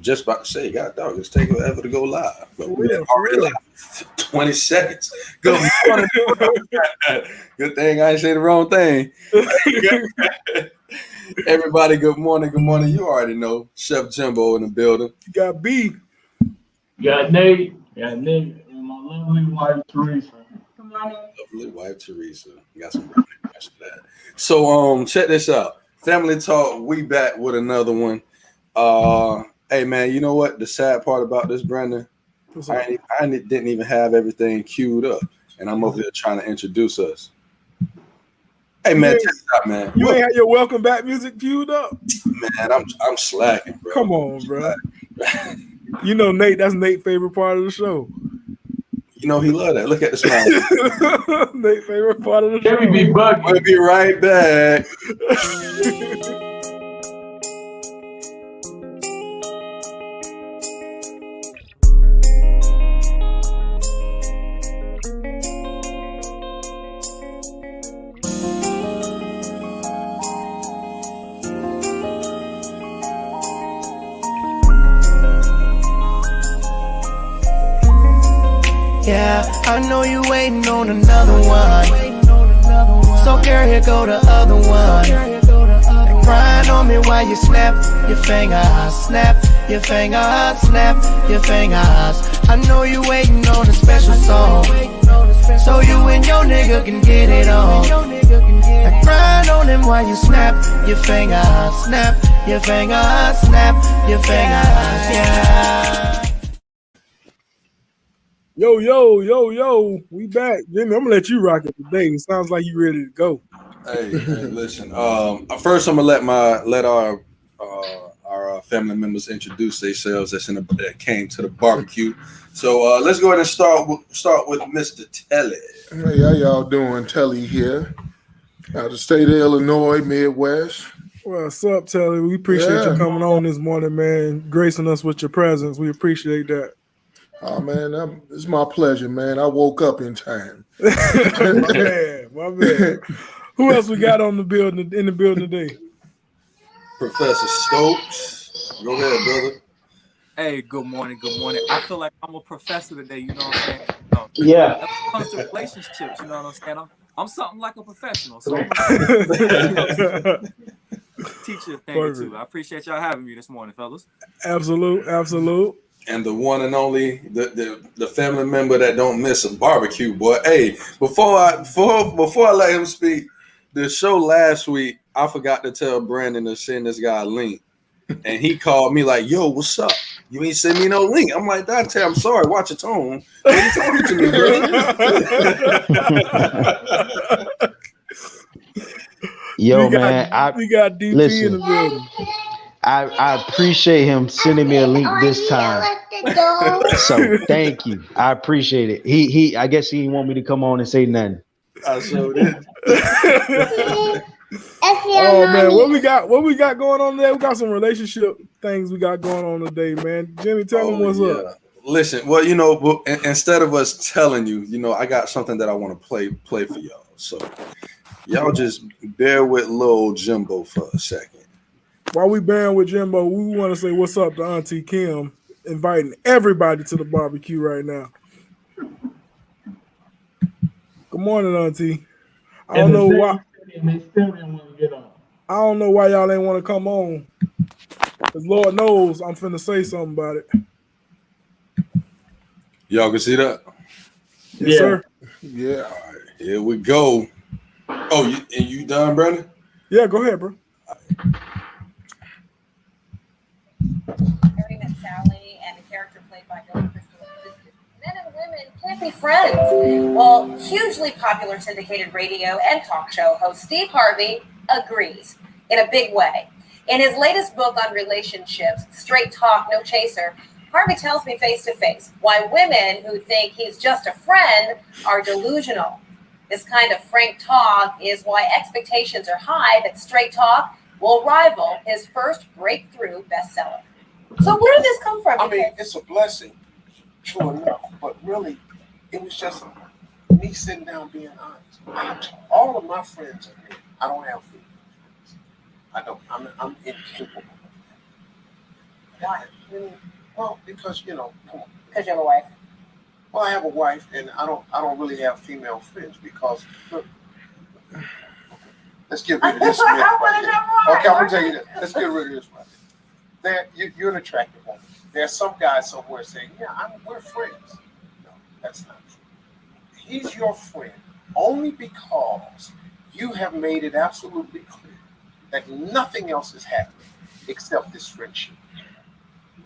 Just about to say, God dog, it's taking forever to go live. But For we're real, for already real. live. 20 seconds. Good morning. Good thing I ain't say the wrong thing. Everybody, good morning. Good morning. You already know Chef Jimbo in the building. You got B. Got Nate, and my lovely wife Teresa. Lovely wife Teresa. Got some brownie points for that. So check this out. Family Talk, we back with another one. Hey man, you know what? The sad part about this, Brandon, I didn't even have everything queued up, and I'm over here trying to introduce us. Hey man, check this out, man. You ain't had your welcome back music queued up? Man, I'm slacking, bro. Come on, bro. You know Nate, that's Nate's favorite part of the show. You know he love that. Look at the smile. Nate's favorite part of the show. Let me be bugging. We'll be right back. Yeah, I know you waiting on another one. So girl, here go the other one. And crying on me while you snap your fingers, snap your fingers, snap your fingers. I know you waiting on a special song, so you and your nigga can get it on. And crying on him while you snap your fingers, snap your fingers, snap your fingers, yeah. Yo, we back. Jimmy, I'm gonna let you rock it today. It sounds like you ready to go. Hey, listen. First I'm gonna let our family members introduce themselves that came to the barbecue. So let's go ahead and start with Mr. Telly. Hey, how y'all doing? Telly here. Out of the state of Illinois, Midwest. What's up, Telly? We appreciate you coming on this morning, man. Gracing us with your presence. We appreciate that. Oh man, it's my pleasure, man. I woke up in time. my man. Who else we got in the building today? Professor Stokes. Go ahead, brother. Hey, good morning. I feel like I'm a professor today, you know what I'm saying? Yeah. When it comes to relationships, you know what I'm saying? I'm something like a professional. So I'm teach you a thing or two. I appreciate y'all having me this morning, fellas. Absolute. And the one and only, the family member that don't miss a barbecue, boy. Hey, before I let him speak, the show last week, I forgot to tell Brandon to send this guy a link. And he called me like, yo, what's up? You ain't send me no link. I'm like, Dante, I'm sorry. Watch your tone. What are you talking to me, bro? Yo, we got man, DP listen, in the building. I appreciate him sending me a link this time. So thank you. I appreciate it. He I guess he didn't want me to come on and say nothing. I showed it. Oh man, what we got going on today? We got some relationship things we got going on today, man. Jimmy, tell them what's up. Listen, well, you know, instead of us telling you, you know, I got something that I want to play for y'all. So y'all just bear with Lil Jimbo for a second. While we bearing with Jimbo, we want to say what's up to Auntie Kim, inviting everybody to the barbecue right now. Good morning, Auntie. I don't know why. They still didn't want to get on. I don't know why y'all ain't want to come on. Because Lord knows I'm finna say something about it. Y'all can see that? Yes, sir. Yeah. All right, here we go. Oh, you done, Brandon? Yeah, go ahead, bro. Harry met Sally and the character played by Billy Crystal existed. Men and women can't be friends. Well, hugely popular syndicated radio and talk show host Steve Harvey agrees in a big way. In his latest book on relationships, Straight Talk, No Chaser, Harvey tells me face to face why women who think he's just a friend are delusional. This kind of frank talk is why expectations are high that Straight Talk will rival his first breakthrough bestseller. So where did this come from? I mean, it's a blessing, true enough, but really, it was just me sitting down being honest. All of my friends are men. I don't have female friends. I don't. I'm incapable. Why? Well, because come on. Because you have a wife. Well, I have a wife, and I don't really have female friends because look, let's get rid of this myth right here. Okay, I'm gonna tell you this. Let's get rid of this right here. You're an attractive woman. There's some guy somewhere saying, "Yeah, we're friends." No, that's not true. He's your friend only because you have made it absolutely clear that nothing else is happening except this friendship.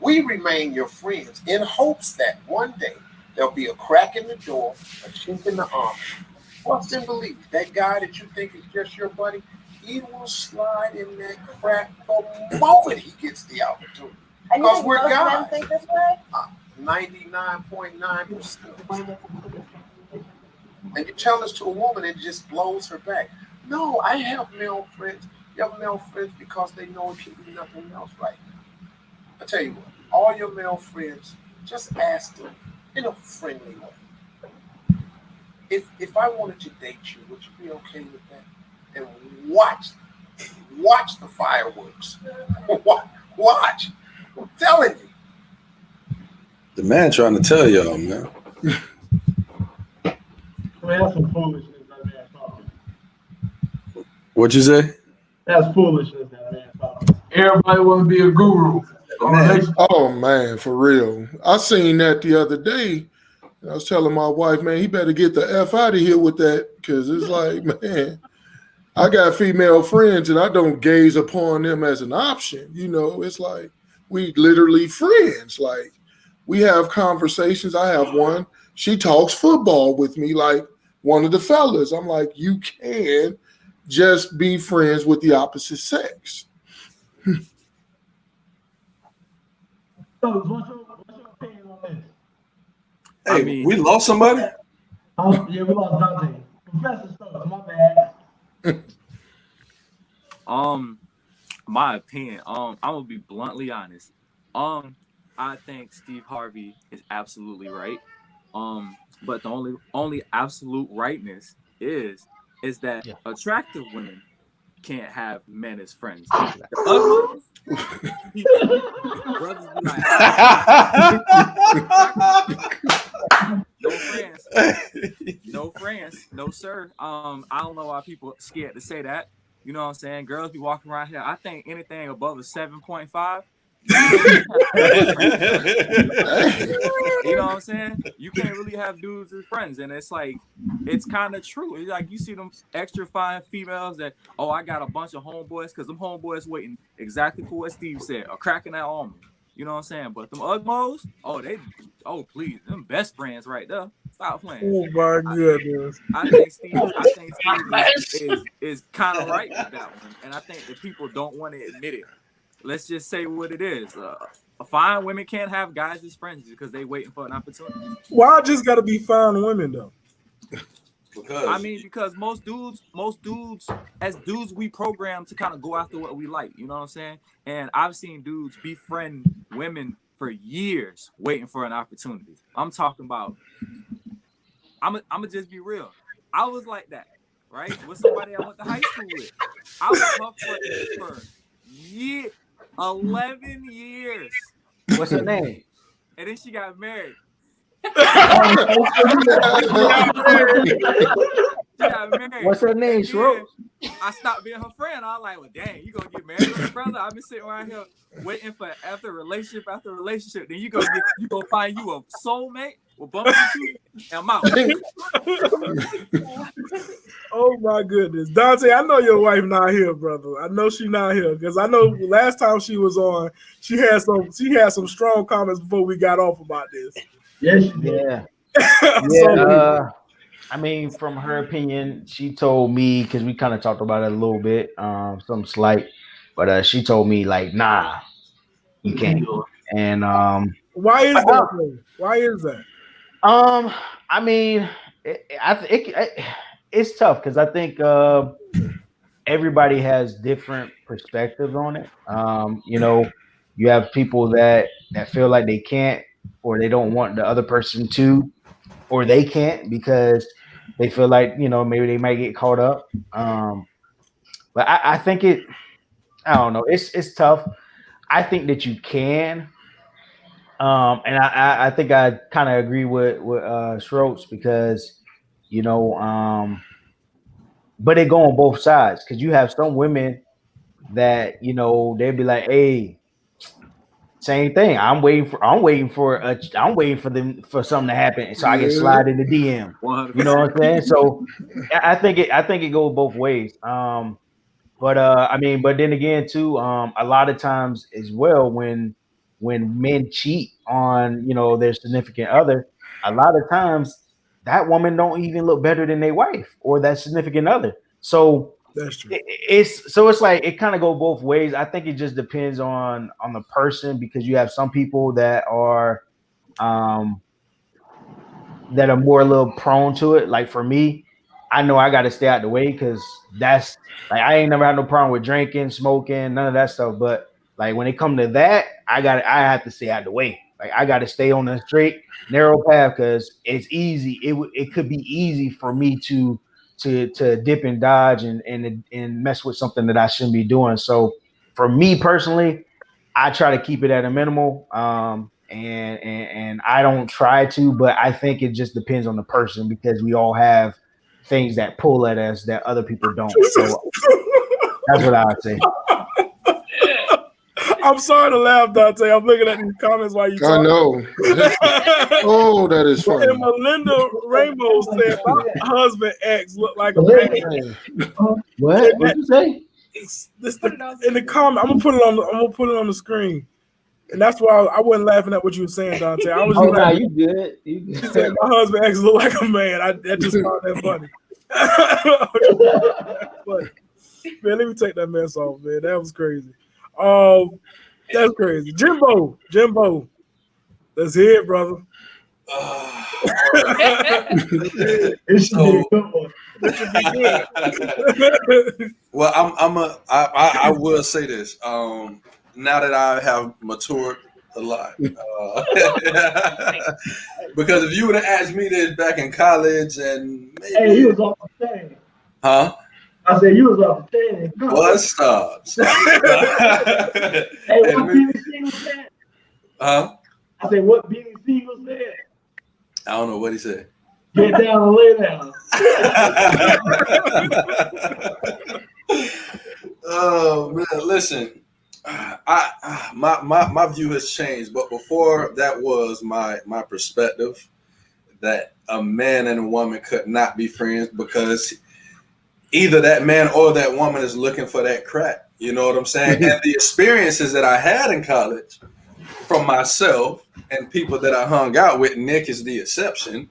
We remain your friends in hopes that one day there'll be a crack in the door, a chink in the armor. Trust and believe that guy that you think is just your buddy, he will slide in that crack the moment he gets the opportunity. And you Because think we're most men guys. think this way? 99.9%. And you tell this to a woman, it just blows her back. No, I have male friends. You have male friends because they know if you do nothing else right now. I tell you what, all your male friends, just ask them in a friendly way. If I wanted to date you, would you be okay with that? And watch the fireworks. Watch. I'm telling you. The man trying to tell y'all, man. That's some foolishness that man talking. What you say? That's foolishness that man talking. Everybody want to be a guru. Oh man, for real. I seen that the other day. I was telling my wife, man, he better get the F out of here with that, because it's like, man, I got female friends and I don't gaze upon them as an option. It's like we literally friends. Like we have conversations. I have one. She talks football with me like one of the fellas. I'm like, you can just be friends with the opposite sex. So, what's your opinion on this? Hey, we lost somebody? Yeah, we lost Dante. Professor Stokes, my bad. My opinion. I'm gonna be bluntly honest. I think Steve Harvey is absolutely right. But the only absolute rightness is that attractive women can't have men as friends. The ugly brothers be like, no friends, no sir. I don't know why people scared to say that. You know what I'm saying? Girls be walking around here. I think anything above a 7.5. You know what I'm saying? You can't really have dudes as friends, and it's like it's kind of true. It's like you see them extra fine females that, oh, I got a bunch of homeboys, because them homeboys waiting exactly for what Steve said, or cracking that almond. You know what I'm saying? But them Ugmos, please, them best friends right there. Stop playing. Oh my goodness. I think Steve is kind of right with that one, and I think that people don't want to admit it. Let's just say what it is. Fine women can't have guys as friends because they waiting for an opportunity. Why just got to be fine women though? Because most dudes, as dudes, we program to kind of go after what we like. You know what I'm saying? And I've seen dudes befriend women for years waiting for an opportunity. I'm talking about. I'ma just be real. I was like that, right? With somebody I went to high school with. I was her friend for 11 years. What's her name? And then she got married. What's her name, Shro? I stopped being her friend. I was like, well, dang, you gonna get married, brother? I've been sitting around here waiting for after relationship. Then you gonna find you a soulmate. We'll bump into you, and I'm out. Oh my goodness, Dante! I know your wife not here, brother. I know she not here because I know last time she was on, she had some strong comments before we got off about this. Yes, she did. Yeah. I mean, from her opinion, she told me, because we kind of talked about it a little bit, something slight, but she told me like, nah, you can't. And why is that? Why is that? I mean, it's tough because I think everybody has different perspectives on it. You have people that feel like they can't, or they don't want the other person to, or they can't because they feel like, maybe they might get caught up. But I think I don't know. It's tough. I think that you can. And I think I kind of agree with Schroets because, you know, but they go on both sides because you have some women that, you know, they'd be like, hey, same thing. I'm waiting for them for something to happen so I can slide in the DM. 100%. You know what I'm saying? So I think it goes both ways. But I mean, but then again too, a lot of times as well when men cheat on, you know, their significant other, a lot of times that woman don't even look better than their wife or that significant other. So That's true. It's like it kind of go both ways. I think it just depends on the person because you have some people that are more a little prone to it. Like for me, I know I got to stay out the way because that's like I ain't never had no problem with drinking, smoking, none of that stuff. But like when it come to that, I have to stay out the way. Like I got to stay on the straight, narrow path because it's easy. It could be easy for me to dip and dodge and mess with something that I shouldn't be doing. So for me personally, I try to keep it at a minimal. And I don't try to, but I think it just depends on the person because we all have things that pull at us that other people don't. So that's what I would say. I'm sorry to laugh, Dante. I'm looking at these comments while you talk. I know. Oh, that is funny. And Melinda Rainbow said, my husband ex looked like a man. What? What'd you say? In the comment, I'm gonna put it on the screen. And that's why I wasn't laughing at what you were saying, Dante. I was just you good. She said my husband ex looked like a man. I just found that funny. But, man, let me take that mess off, man. That was crazy. That's crazy. Jimbo. Let's hear it, brother. Well, I will say this. Now that I have matured a lot, because if you would have asked me this back in college and maybe, Hey, he was off the chain. huh? I said you was off the chain. What? Stop. Hey, what Beanie Siegel said? Huh? I said what Beanie Siegel said. I don't know what he said. Get down and lay down. Oh man, listen. My view has changed, but before that was my perspective that a man and a woman could not be friends because either that man or that woman is looking for that crack. You know what I'm saying? And the experiences that I had in college from myself and people that I hung out with, Nick is the exception.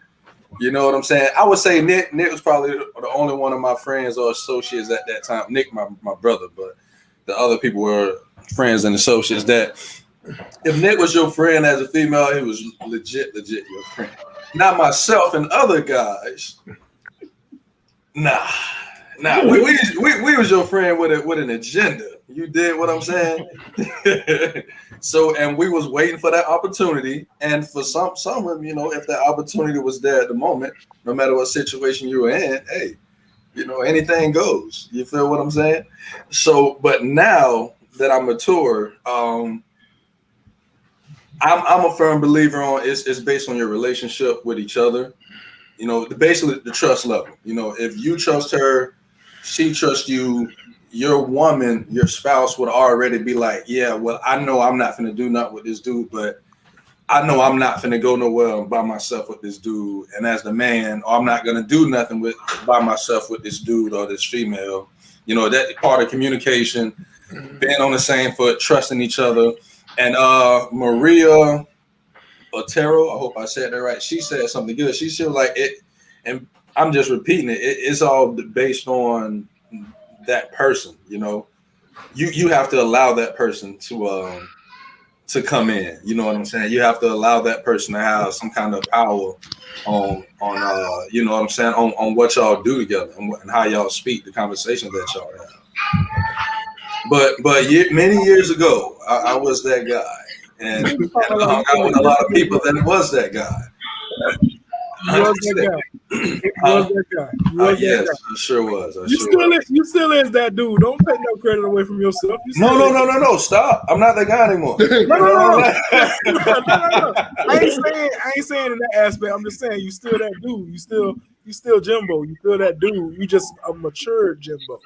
You know what I'm saying? I would say Nick was probably the only one of my friends or associates at that time. Nick, my brother, but the other people were friends and associates that if Nick was your friend as a female, he was legit your friend. Not myself and other guys. Nah. We was your friend with an agenda. You did what I'm saying? So, and we was waiting for that opportunity. And for some women, you know, if that opportunity was there at the moment, no matter what situation you were in, hey, you know, anything goes. You feel what I'm saying? So, but now that I'm mature, I'm a firm believer on it's based on your relationship with each other. You know, basically the trust level. You know, if you trust her, she trusts you, your woman, your spouse would already be like, yeah, well, I know I'm not finna do nothing with this dude, but I know I'm not finna go nowhere by myself with this dude. And as the man, or I'm not gonna do nothing by myself with this dude or this female. You know, that part of communication, being on the same foot, trusting each other. And Maria Otero, I hope I said that right. She said something good. She said like it, and I'm just repeating it. It's all based on that person. You know, you have to allow that person to come in. You know what I'm saying? You have to allow that person to have some kind of power on you know what I'm saying, on what y'all do together and how y'all speak, the conversations that y'all have. But many years ago, I was that guy, and I hung out with a lot of people that was that guy. He was that guy. He was that yes, guy. I sure was. You still is that dude. Don't take no credit away from yourself. No. Stop. I'm not that guy anymore. No. I ain't saying in that aspect. I'm just saying you still that dude. You still Jimbo. You still that dude. You just a mature Jimbo.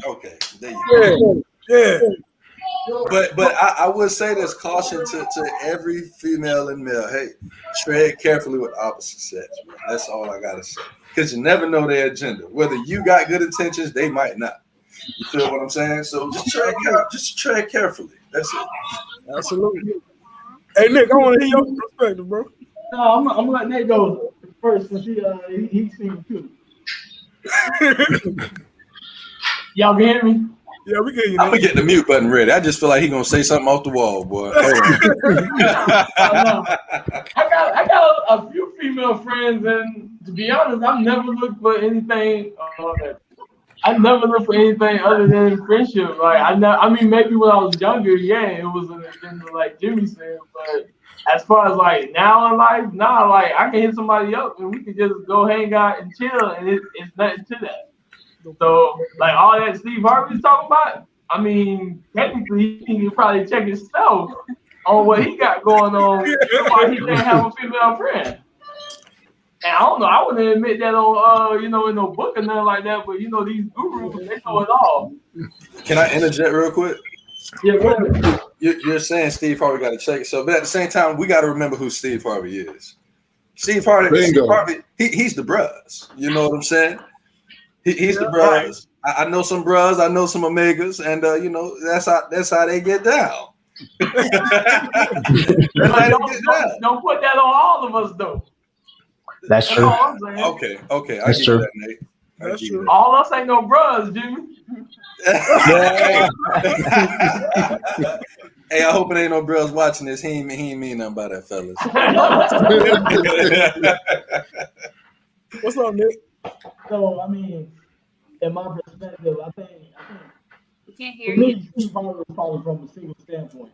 Okay. There you go. Yeah. But I would say this caution to every female and male. Hey, tread carefully with opposite sex, man. That's all I gotta say. Because you never know their agenda. Whether you got good intentions, they might not. You feel what I'm saying? So just tread carefully. That's it. Absolutely. Hey Nick, I want to hear your perspective, bro. No, I'm gonna let Nate go first since he's seen too. Y'all can hear me? Yeah, we can hear you. I'm gonna get the mute button ready. I just feel like he's gonna say something off the wall, boy. I got a few female friends, and to be honest, I've never looked for anything. I never looked for anything other than friendship. Like I mean, maybe when I was younger, yeah, it was an agenda, like Jimmy said. But as far as like now in life, like I can hit somebody up and we can just go hang out and chill, and it's nothing to that. So, like all that Steve Harvey's talking about, I mean, technically, he can probably check himself on what he got going on, why he can't have a female friend. And I don't know, I wouldn't admit that on, in no book or nothing like that, but these gurus, they know it all. Can I interject real quick? Yeah, go ahead. You're saying Steve Harvey got to check it, but at the same time, we got to remember who Steve Harvey is. Steve Harvey, he's the bruhs. You know what I'm saying? He's the bruhs. I know some bruhs. I know some omegas, and that's how they get down. Don't put that on all of us, though. That's true. Okay. That's true. That, Nate. That's true. All us ain't no bruhs, Jimmy. Hey, I hope it ain't no bruhs watching this. He ain't mean nothing by that, fellas. What's up, Nick? So, I mean, in my perspective, I think we can't hear for me, you. Steve Harvey was probably from a single standpoint.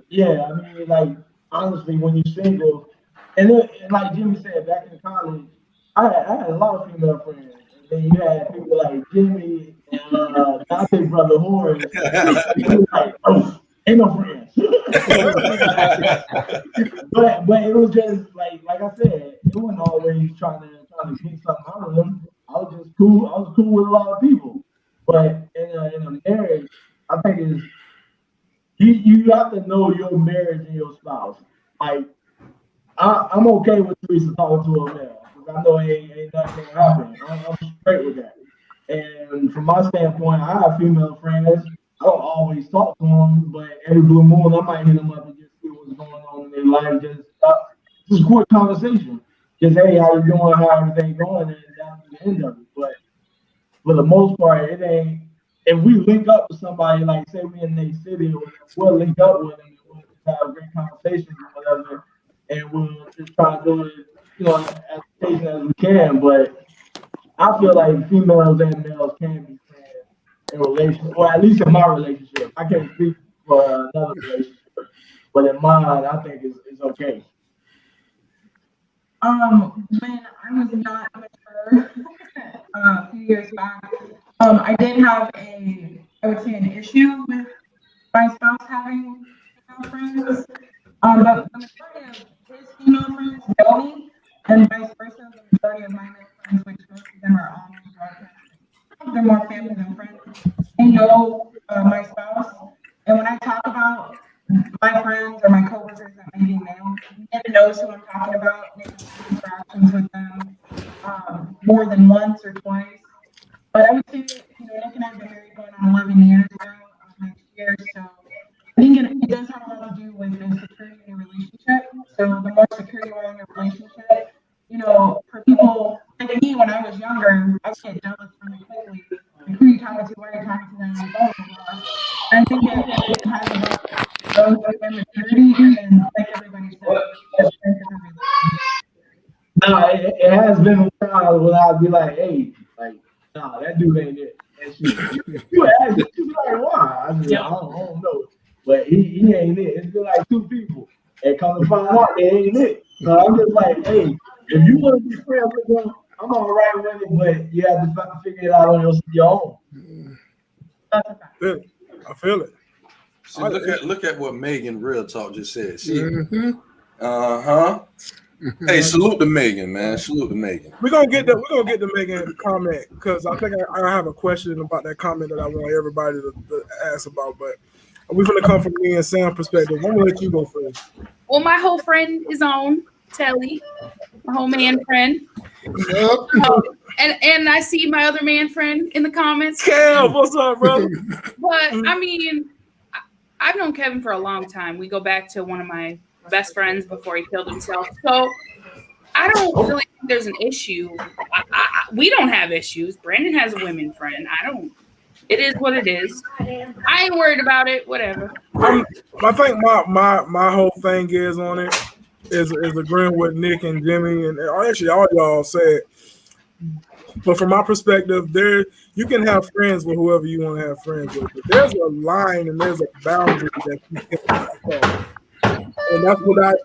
Yeah, I mean, like, honestly, when you're single, and like Jimmy said, back in college, I had a lot of female friends. And then you had people like Jimmy and Dante Brother Horace. Like, ain't no friends. but it was just like I said, it wasn't always trying to get something out of them. I was just cool. I was cool with a lot of people. But in a marriage, I think you have to know your marriage and your spouse. Like I'm okay with Teresa talking to a male because I know ain't nothing gonna happen. I'm straight with that. And from my standpoint, I have female friends. I don't always talk to them, but every blue moon I might hit them up and just see what's going on in their life. Just quick conversation. Just hey, how you doing? How everything going? And that's the end of it. But for the most part, it ain't. If we link up with somebody, like say we in the city, we'll link up with them and we'll have great conversations or whatever, and we'll just try to do it, as patient as we can. But I feel like females and males can be friends in relationships, or at least in my relationship. I can't speak for another relationship, but in mine, I think it's okay. When I was not mature a few years back, I did have I would say an issue with my spouse having female friends. But the majority of his female friends know me, and vice versa. The majority of my male friends, which most of them are all broadcasting, they're more family than friends. They know my spouse, and when I talk about my friends or my coworkers that may be male, Nick knows who I'm talking about. Nick has interactions with them more than once or twice. But I would say, Nick and I have been married going on 11 years now next year. So I think it does have a lot to do with the security in your relationship. So the more secure you are in your relationship, for people like me when I was younger, I would get jealous really quickly. Like, who are you talking to? Why are you talking to them? Blah, blah, blah. I think it has a lot of maturity and like everybody said, the strength of the relationship. No, it has been a while when I'd be like, hey, like, nah, that dude ain't it. And you ask, you be like, why? I don't know. But he ain't it. It's been like two people. And come to find out they ain't it. So I'm just like, hey, If you want to be friends with them, I'm all right with it, but you have to figure it out on your own. I feel it. See, look at what Megan Real Talk just said. She, Hey, salute to Megan, man. Salute to Megan. We're gonna get the Megan comment because I think I have a question about that comment that I want everybody to ask about. But we're gonna come from me and Sam's perspective. I'm gonna let you go first. Well, my whole friend is on Telly, my whole man friend. And I see my other man friend in the comments. Kev, what's up, brother? But I mean, I've known Kevin for a long time. We go back to one of my best friends before he killed himself. So I don't really think there's an issue. We don't have issues. Brandon has a women friend. It is what it is. I ain't worried about it. Whatever. I think my whole thing is on it is agreeing with Nick and Jimmy and actually all y'all said. But from my perspective, you can have friends with whoever you want to have friends with. But there's a line and there's a boundary that you cannot cross. And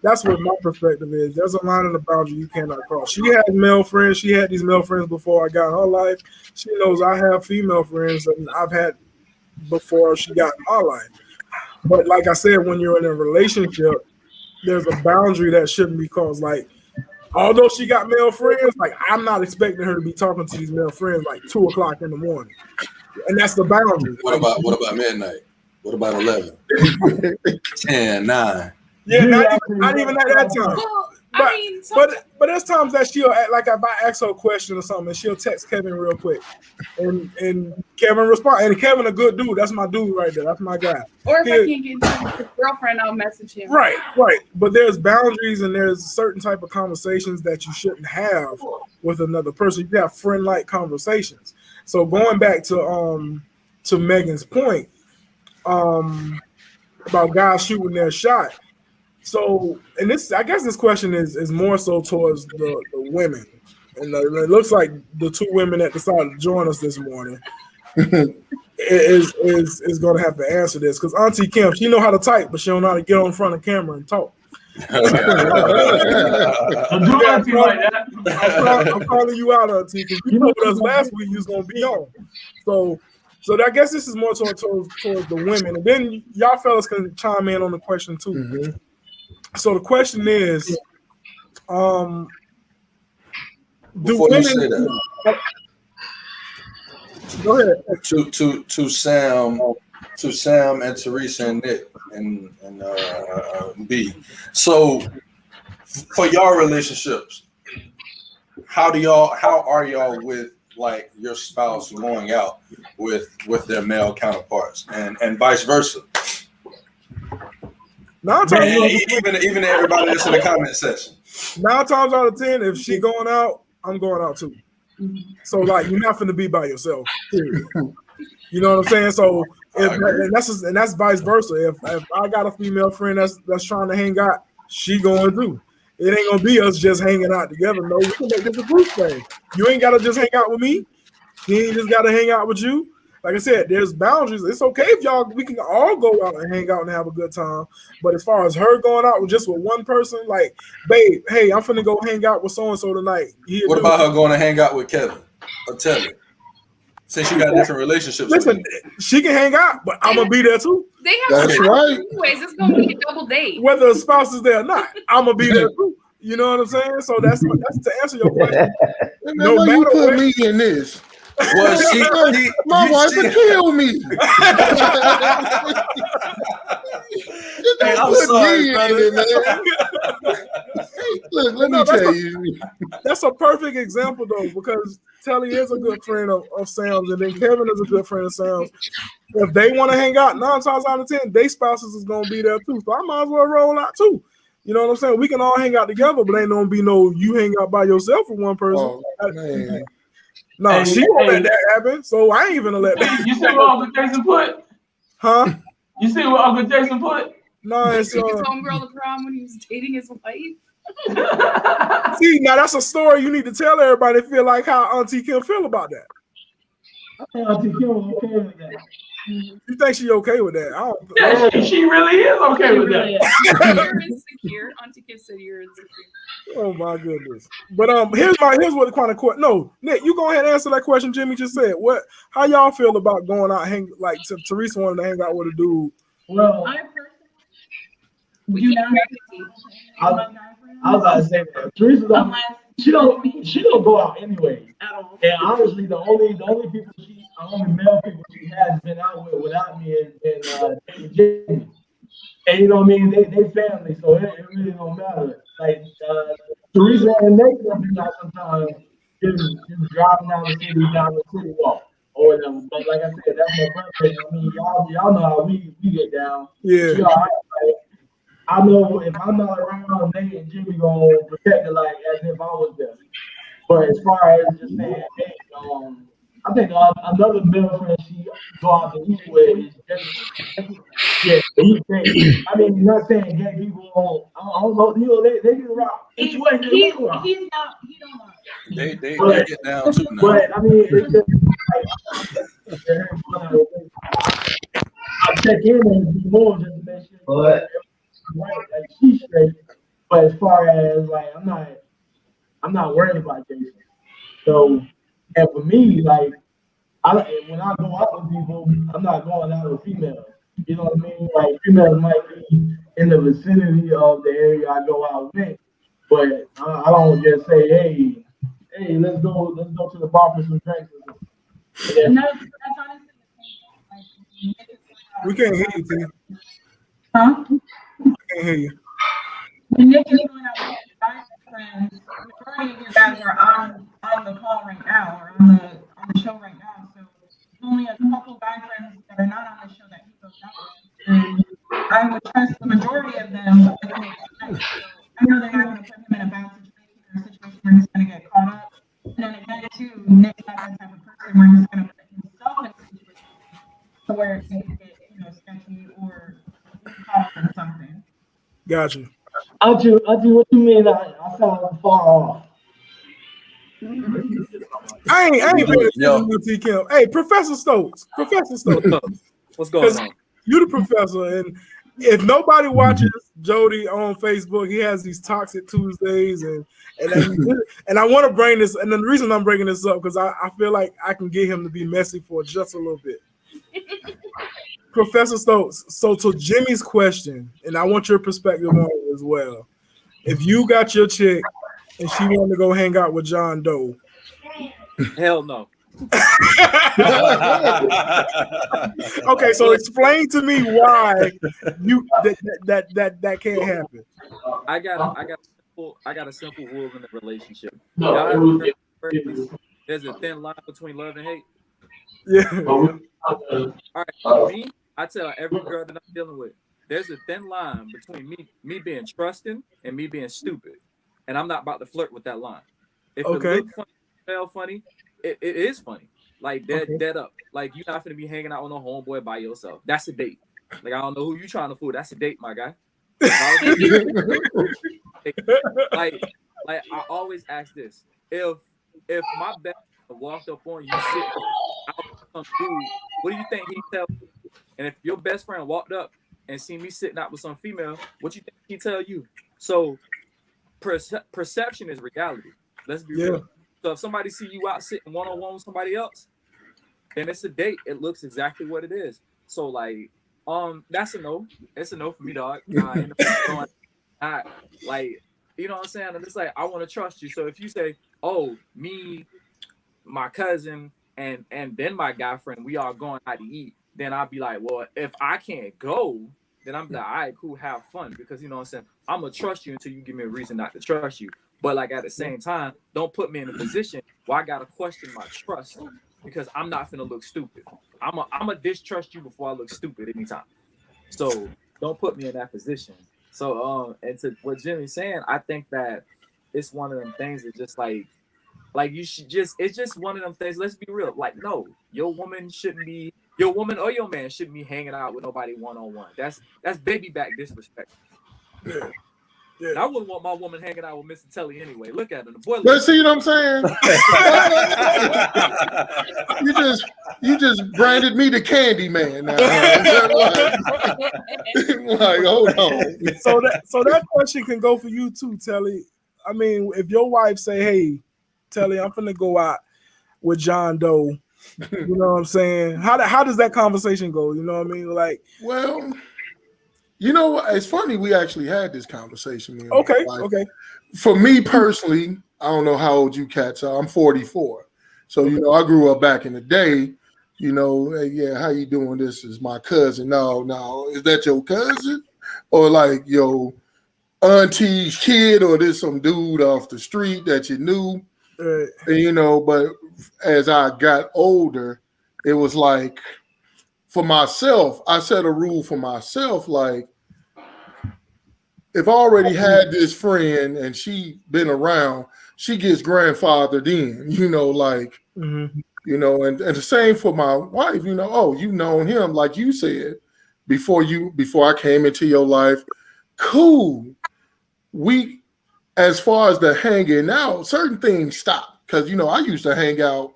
that's what my perspective is. There's a line and a boundary you cannot cross. She had male friends. She had these male friends before I got in her life. She knows I have female friends and I've had before she got in my life. But like I said, when you're in a relationship, there's a boundary that shouldn't be crossed. Like, although she got male friends, like I'm not expecting her to be talking to these male friends like 2:00 in the morning. And that's the boundary. What about midnight? What about 11? 10, 9? Yeah, not even at that time. Well, but there's times that she'll act like if I ask her a question or something, and she'll text Kevin real quick, and Kevin respond. And Kevin a good dude. That's my dude right there. That's my guy. Or if I can't get to his girlfriend, I'll message him. Right. But there's boundaries and there's certain type of conversations that you shouldn't have with another person. You have friend-like conversations. So going back to Megan's point, about guys shooting their shot. So, and I guess this question is more so towards the women, and it looks like the two women that decided to join us this morning is going to have to answer this because Auntie Kim, she know how to type, but she don't know how to get on front of camera and talk. I'm calling you out, Auntie, because you know with us last week you was going to be on. So I guess this is more towards the women, and then y'all fellas can chime in on the question too. Mm-hmm. So the question is, do Before women? you say that, Go ahead. to Sam and Teresa and Nick and B. So for y'all relationships, how are y'all with like your spouse going out with their male counterparts and vice versa? Even everybody that's in the comment section. 9 times out of 10, if she going out, I'm going out too. So like you're not finna be by yourself. Period. You know what I'm saying? So that's vice versa. If I got a female friend that's trying to hang out, she going too. It ain't gonna be us just hanging out together. No, we can make this a group thing. You ain't gotta just hang out with me. He ain't just gotta hang out with you. Like I said, there's boundaries. It's okay if we can all go out and hang out and have a good time. But as far as her going out with one person, like, babe, hey, I'm finna go hang out with so-and-so tonight. What about her going to hang out with Kevin or Telly? Since you got different relationships. Listen, she can hang out, but I'm gonna be there too. They have That's right. Anyways, it's gonna be a double date. Whether a spouse is there or not, I'm gonna be there too. You know what I'm saying? So that's to answer your question. No matter you put me in this. Well, my wife would kill me. Hey, I'm sorry, brother. Look, let me tell you. That's a perfect example though, because Telly is a good friend of Sam's, and then Kevin is a good friend of Sam's. If they want to hang out, 9 times out of 10, their spouses is gonna be there too. So I might as well roll out too. You know what I'm saying? We can all hang out together, but ain't gonna be no you hang out by yourself with one person. Oh, man. No, Hey, she won't let that happen. So I ain't even gonna let that. You see what Uncle Jason put? Huh? You see what Uncle Jason put? No, it's Took his homegirl to prom when he was dating his wife. see, now that's a story you need to tell everybody. Feel like how Auntie Kim feel about that. I think Auntie Kim was okay with that. You think she okay with that? I don't. Yeah, she really is okay with that. You're insecure. Auntie Kim said you're insecure. Oh my goodness. But here's what the kind of question. No, Nick, you go ahead and answer that question Jimmy just said. How y'all feel about going out like Teresa wanted to hang out with a dude? Well, I personally do not. I was about to say that. Teresa don't go out anyway. And honestly, the only male people she has been out with without me and Jamie. And you know what I mean? They family, so it really don't matter. Like Teresa and Nate will be out sometimes just driving down the city walk or whatever. But like I said, that's my brother. I mean, y'all know how we get down. Yeah. She all right. Like, I know if I'm not around, Nate and Jimmy gonna protect it like as if I was there. But as far as just saying, hey, I think another male friend she go out to eat with is Jimmy. Yeah, he's gay. I mean, not saying gay people don't know, you know, they get around. He's not. He don't know. They get down too now. But I mean, it's just I check in and be more just to make sure right, like she's straight. But as far as like, I'm not worried about Jason. So, and for me, like, when I go out with people, I'm not going out with females. You know what I mean? Like females might be in the vicinity of the area I go out with, but I don't just say, hey, let's go to the bar for some drinks. Yeah. No, that's honestly the same. We can't hear you, T. Huh? We can't hear you. When Nick is going out with his guy friends, the majority of you guys are on the call right now or on the show right now. So there's only a couple guy friends that are not on the show that he goes out with. And I would trust the majority of them with Nick's friends. So I know they're not going to put him in a bad situation or a situation where he's going to get caught up. And then again, too, Nick's not that type of person where he's going to put himself in a situation to where he can get, sketchy or caught up in something. Gotcha. Auntie, what you mean? I sound far off. I ain't paying attention to T Kim. Hey, Professor Stokes. What's going on? You the professor, and if nobody watches Jody on Facebook, he has these Toxic Tuesdays, and I want to bring this, and the reason I'm bringing this up because I feel like I can get him to be messy for just a little bit. Professor Stokes, so to Jimmy's question, and I want your perspective on it as well. If you got your chick and she wanted to go hang out with John Doe, hell no. Okay, so explain to me why that can't happen. I got a simple rule in the relationship. There's a thin line between love and hate. Yeah. All right, for me, I tell every girl that I'm dealing with, there's a thin line between me being trusting and me being stupid, and I'm not about to flirt with that line. If it looks funny, smell funny, it is funny. Like dead up. Like you're not gonna be hanging out with no homeboy by yourself. That's a date. Like I don't know who you trying to fool. That's a date, my guy. like I always ask this: if my best friend walked up on you sitting out with some dude, what do you think he'd tell you? And if your best friend walked up and seen me sitting out with some female, what you think he'd tell you? So perception is reality. Let's be real. So if somebody see you out sitting one-on-one with somebody else, then it's a date. It looks exactly what it is. So like, that's a no. It's a no for me, dog. Like, you know what I'm saying? And it's like, I want to trust you. So if you say, oh, me, my cousin, and then my guy friend, we all going out to eat, then I'll be like, well, if I can't go, then I'm like, all right, cool, have fun. Because you know what I'm saying? I'm going to trust you until you give me a reason not to trust you. But like at the same time, don't put me in a position where I got to question my trust because I'm not finna look stupid. I'm a distrust you before I look stupid anytime. So don't put me in that position. So and to what Jimmy's saying, I think that it's one of them things that just like you should just, it's just one of them things. Let's be real. Like, no, your woman or your man shouldn't be hanging out with nobody one-on-one. That's baby back disrespect. Yeah. I wouldn't want my woman hanging out with Mr. Telly anyway. Look at him. The boy. Let's see what I'm saying. you just branded me the Candy Man now. Like, hold on. So that question can go for you too, Telly. I mean, if your wife say, "Hey, Telly, I'm finna go out with John Doe," you know what I'm saying? How does that conversation go? You know what I mean? Like, well, you know, it's funny. We actually had this conversation. Me and my okay, wife. okay. For me personally, I don't know how old you cats are. I'm 44, so you know, I grew up back in the day. You know, hey, yeah, how you doing? This is my cousin. No, is that your cousin or like your auntie's kid or this some dude off the street that you knew? And, you know, but as I got older, it was like for myself, I set a rule for myself, like if I already had this friend and she been around, she gets grandfathered in, you know, like, you know, and the same for my wife, you know, oh, you known him, like you said, before I came into your life. Cool. We, as far as the hanging out, certain things stop. Because, you know, I used to hang out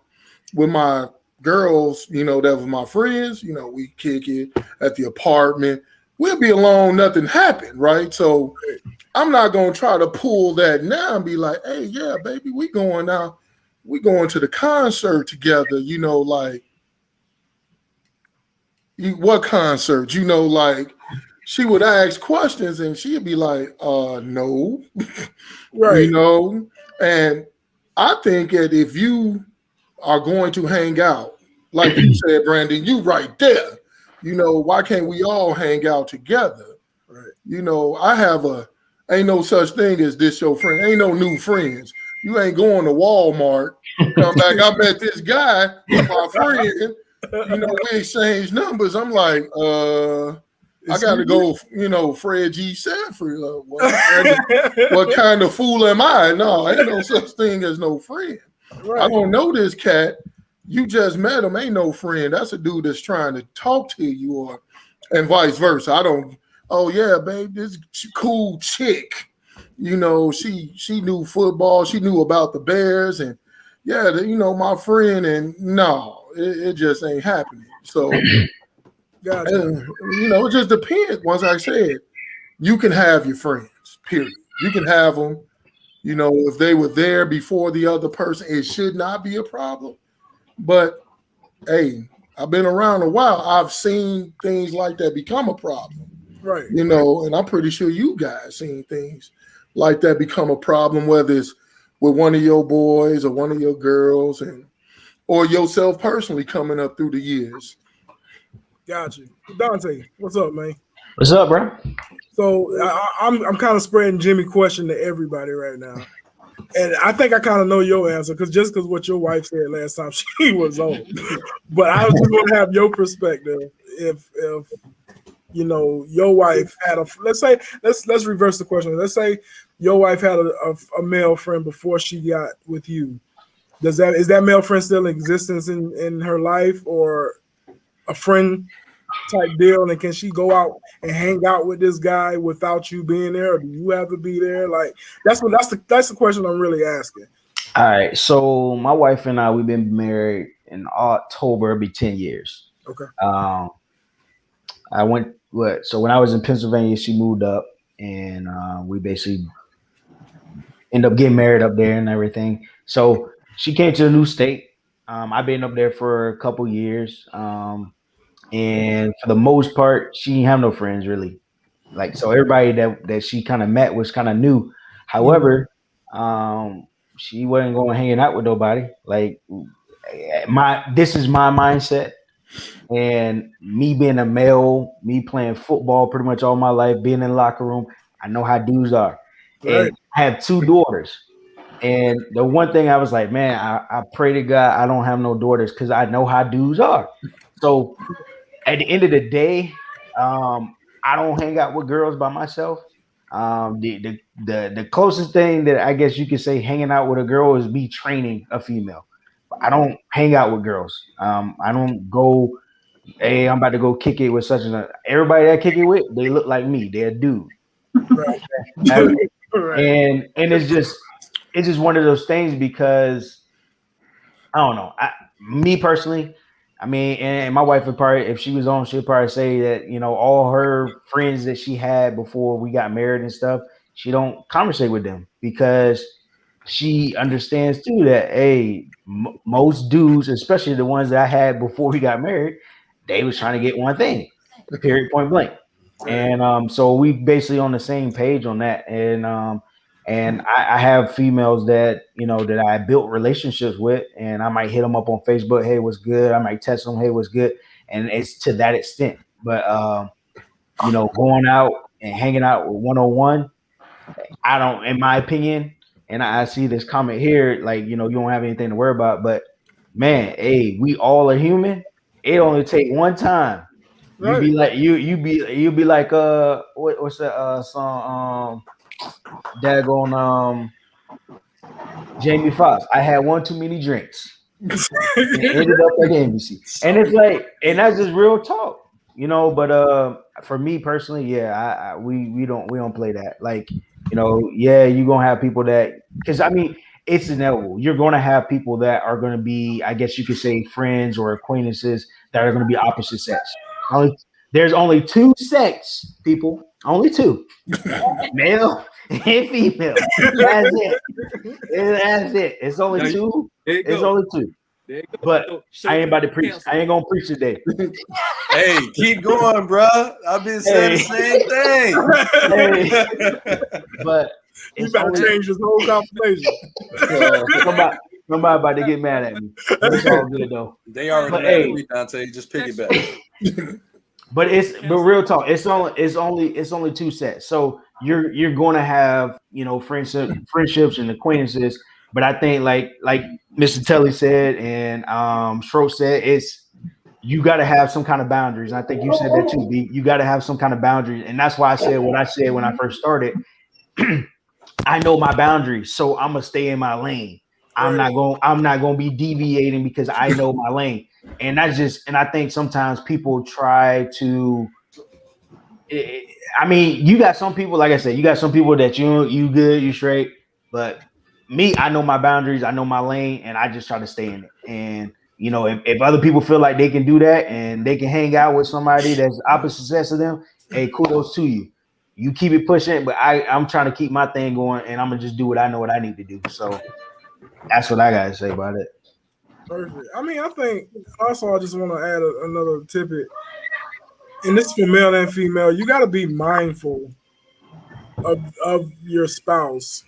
with my girls, you know, that was my friends, you know, we kick it at the apartment. We'll be alone, nothing happened, right? So I'm not gonna try to pull that now and be like, hey, yeah, baby, we going out, we going to the concert together, you know, like what concert? You know, like she would ask questions and she'd be like, no. Right. You know, and I think that if you are going to hang out, like you said, Brandon, you right there. You know, why can't we all hang out together? Right. You know, ain't no such thing as this your friend. Ain't no new friends. You ain't going to Walmart. Come back. I met this guy, my friend. You know, we exchange numbers. I'm like, I gotta go, you know, Fred G. Sanford. What kind of fool am I? No, ain't no such thing as no friend. Right. I don't know this cat. You just met him, ain't no friend. That's a dude that's trying to talk to you, and vice versa. I don't. Oh yeah, babe, this cool chick. You know, she knew football. She knew about the Bears, and yeah, you know, my friend. And no, it just ain't happening. So, you know, it just depends. Once I said, you can have your friends. Period. You can have them. You know, if they were there before the other person, it should not be a problem. But hey, I've been around a while. I've seen things like that become a problem. Right. You know, and I'm pretty sure you guys seen things like that become a problem, whether it's with one of your boys or one of your girls, or yourself personally coming up through the years. Gotcha. Dante, what's up, man? What's up, bro? So I'm kind of spreading Jimmy question to everybody right now. And I think I kind of know your answer because what your wife said last time she was on. But I just want to have your perspective. If you know your wife had let's reverse the question. Let's say your wife had a male friend before she got with you. Is that male friend still in existence in her life, or a friend type deal? And can she go out and hang out with this guy without you being there, or do you have to be there? Like that's the question I'm really asking. All right, so my wife and I, we've been married in October. It'll be 10 years. Okay. So when I was in Pennsylvania, she moved up, and we basically end up getting married up there and everything. So she came to a new state. I've been up there for a couple years. And for the most part, she didn't have no friends really. Like, so everybody that she kind of met was kind of new. However, she wasn't going hanging out with nobody. Like, this is my mindset. And me being a male, me playing football pretty much all my life, being in the locker room, I know how dudes are. Right. And I have 2 daughters. And the one thing I was like, man, I pray to God I don't have no daughters because I know how dudes are. So at the end of the day, I don't hang out with girls by myself. The closest thing that I guess you could say hanging out with a girl is me training a female. I don't hang out with girls. I don't go, hey, I'm about to go kick it with such and everybody that I kick it with, they look like me. They're a dude. Right. And it's just one of those things because I don't know. Me personally, I mean, and my wife would probably, if she was on, she'd probably say that, you know, all her friends that she had before we got married and stuff, she don't conversate with them because she understands too that hey, most dudes, especially the ones that I had before we got married, they was trying to get one thing, period, point blank. And so we basically on the same page on that. And I have females that that I built relationships with, and I might hit them up on Facebook, hey, what's good? I might text them, hey, what's good? And it's to that extent. But going out and hanging out with 101, I don't, in my opinion. And I see this comment here, like, you don't have anything to worry about. But man, hey, we all are human. It only take one time. Right. You be like you be like what's that song daggone Jamie Foxx. I had one too many drinks. And ended up at the embassy. And it's like, and that's just real talk, But for me personally, yeah, we don't play that. Like, yeah, you're gonna have people that, because I mean, it's inevitable. You're gonna have people that are gonna be, I guess you could say, friends or acquaintances that are gonna be opposite sex. There's only two sex, people. Only two, male and female. That's it. That's it. It's only two. It's only two. But I ain't about to preach. I ain't gonna preach today. Hey, keep going, bro. I've been saying the same thing. But you about to change this whole conversation. Somebody about to get mad at me. It's all good though. They already mad at me, Dante. Just piggyback. But real talk. It's only two sets. So you're going to have friendships and acquaintances. But I think like Mr. Telly said and Schroeder said, you got to have some kind of boundaries. And I think you said that too, B. You got to have some kind of boundaries, and that's why I said what I said when I first started. I know my boundaries, so I'm gonna stay in my lane. I'm not gonna be deviating because I know my lane. And I think sometimes people try to. I mean, you got some people, like I said, you got some people that you good, you straight, but me, I know my boundaries, I know my lane, and I just try to stay in it. And if other people feel like they can do that and they can hang out with somebody that's opposite sex of them, hey, kudos to you. You keep it pushing, but I'm trying to keep my thing going, and I'm gonna just do what I need to do. So that's what I gotta say about it. Perfect. I mean, I think also I just want to add another tidbit, and this is for male and female. You got to be mindful of your spouse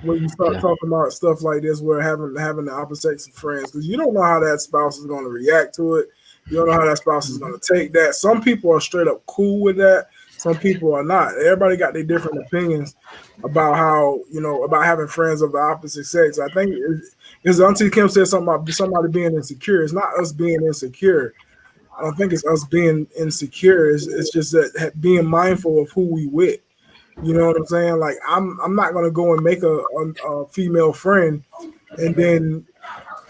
when you start talking about stuff like this, where having the opposite sex of friends, because you don't know how that spouse is going to react to it. You don't know how that spouse is going to take that. Some people are straight up cool with that. Some people are not. Everybody got their different opinions about how, about having friends of the opposite sex. I think it's Auntie Kim said something about somebody being insecure. It's not us being insecure. I don't think it's us being insecure. It's just that being mindful of who we with. You know what I'm saying? Like I'm not gonna go and make a female friend and then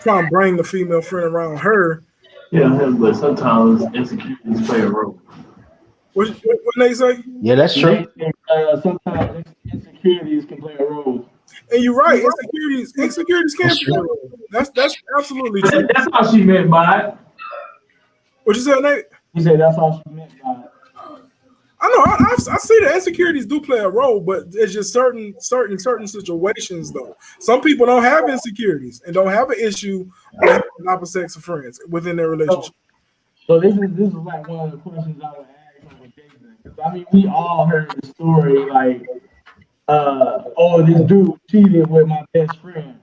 try and bring the female friend around her. Yeah, but sometimes insecurities play a role. What they say? Yeah, that's true. Sometimes insecurities can play a role. And you're right. Insecurities can play a role. That's absolutely true. That's how she meant by it. What you said, Nate? You said that's how she meant by it. I know. I see that insecurities do play a role, but it's just certain situations though. Some people don't have insecurities and don't have an issue with having opposite sex of friends within their relationship. So this is like one of the questions I would ask with Jason. Because I mean, we all heard the story like, this dude cheated with my best friend,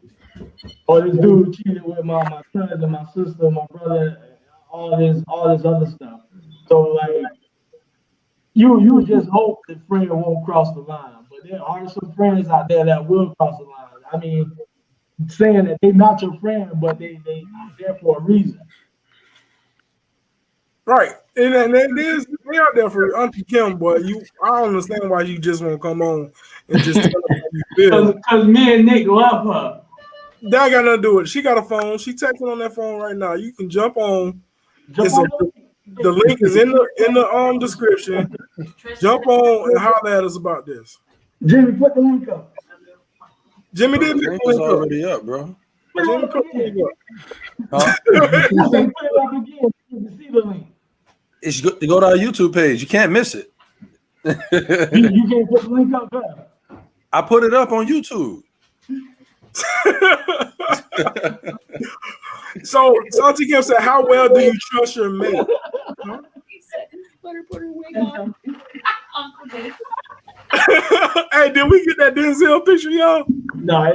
or this dude cheated with my cousin, my sister, my brother, all this other stuff. So like. You just hope the friend won't cross the line, but there are some friends out there that will cross the line. I mean, saying that they're not your friend, but they are there for a reason. Right, and they out there for Auntie Kim, but I don't understand why you just won't come on and just tell her how you feel. Because me and Nick love her. That got nothing to do with it. She got a phone. She texting on that phone right now. You can jump on. The link is in the description. Jump on and holler at us about this. Jimmy, put the link up. Jimmy did the link is already up, bro. Jimmy put the link up. Huh? Put it up again. You can see the link. It's good to go to our YouTube page. You can't miss it. You can't put the link up there. I put it up on YouTube. So Auntie Kim said, "How well do you trust your mate?" Huh? He said, "Let her put her wig on." Uncle did. Hey, did we get that Denzel picture, y'all? No, I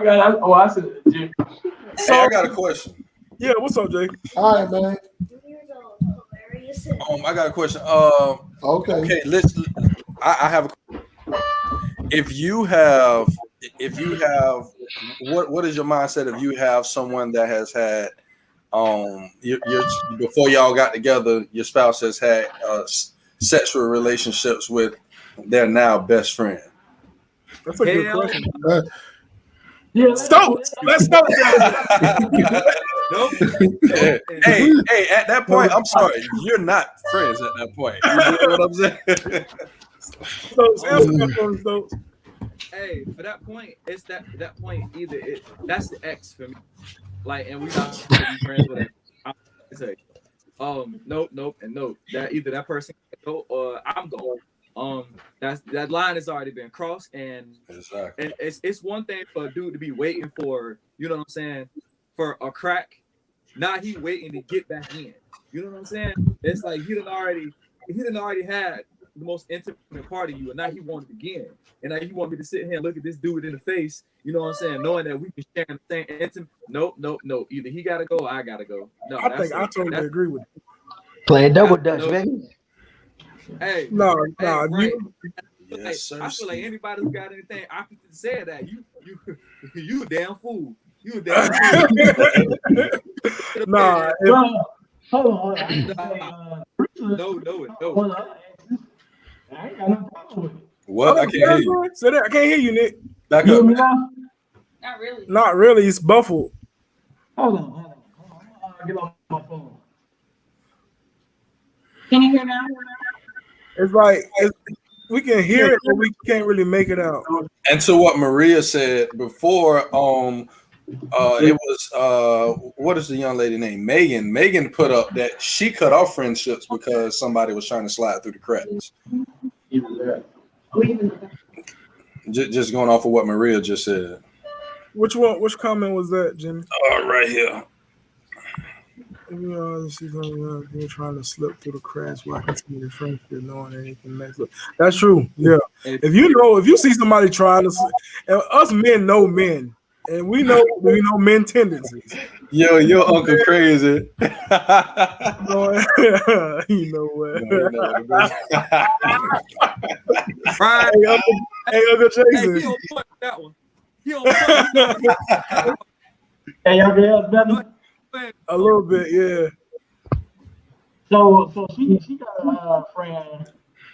got. Oh, I said, Jim. So I got a question. Yeah, what's up, Jay? All right, man. I got a question. Okay. I have a. If you have, what is your mindset if you have someone that has had, your before y'all got together, your spouse has had sexual relationships with their now best friend? That's a good question. Yeah, Stokes. Let's go. Nope. Hey, at that point, I'm sorry, you're not friends at that point. You know what I'm saying? Stokes, answer that for me, Stokes. Hey, for that point, it's that point either that's the X for me. Like, and we not gonna be friends with it. I'm gonna say, nope, and nope. That either that person can go or I'm going. That line has already been crossed, and exactly. And it's one thing for a dude to be waiting for, you know what I'm saying, for a crack. Now he waiting to get back in. You know what I'm saying? It's like he done already had the most intimate part of you, and now he wanted again. And now you want me to sit here and look at this dude in the face, you know what I'm saying, knowing that we can share the same intimate. Nope. Either he gotta go or I gotta go. No, I think I totally agree with you. Play double dutch, baby. Hey, No, right. Yes, sir. I feel like anybody who got anything opposite to say that, you a damn fool. You a damn fool. Nah, hold on. No. Hold on. I ain't got no problem with it. What? I can't hear you. Say that. I can't hear you, Nick. Back You hear up. me now? Not really. Not really. It's muffled. Hold on. I'll get on my phone. Can you hear now? It's like we can hear it, but we can't really make it out. And to what Maria said before, it was what is the young lady named Megan? Megan put up that she cut off friendships because somebody was trying to slide through the cracks. Just going off of what Maria just said. Which one? Which comment was that, Jimmy? Right here. She's trying to slip through the cracks while continuing the friendship, knowing anything next. That's true. Yeah. If you see somebody trying to, and us men know men, and we know men tendencies. Yo, your uncle crazy. You know what? Right. Hey, Uncle Jason. He don't point that one. He don't point. Hey, y'all get us better? A little bit, yeah. So she got a friend,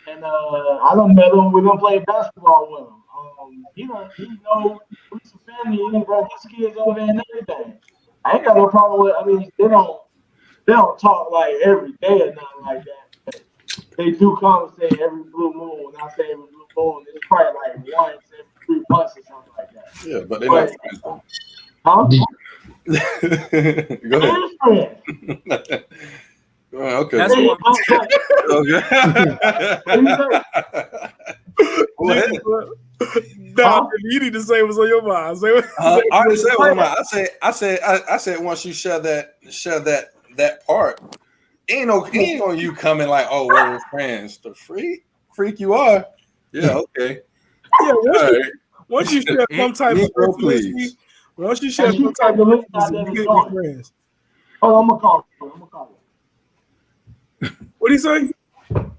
and I done met him. We done play basketball with him. He know we some family. He done brought his kids over there and everything. I ain't got no problem with. I mean, they don't talk like every day or nothing like that. But they do conversate every blue moon. When I say every blue moon, it's probably like once every 3 months or something like that. Yeah, but they're not friends though. Huh? Go ahead. Okay. That's what No, you need to say what's on your mind. I already said what I said once you share that part, ain't on you coming like, oh, we're friends. The freak you are. Yeah, okay. Yeah, once you share some type of publicity, once you share some type of publicity, you get friends. Oh, I'm gonna call you. What do you say? And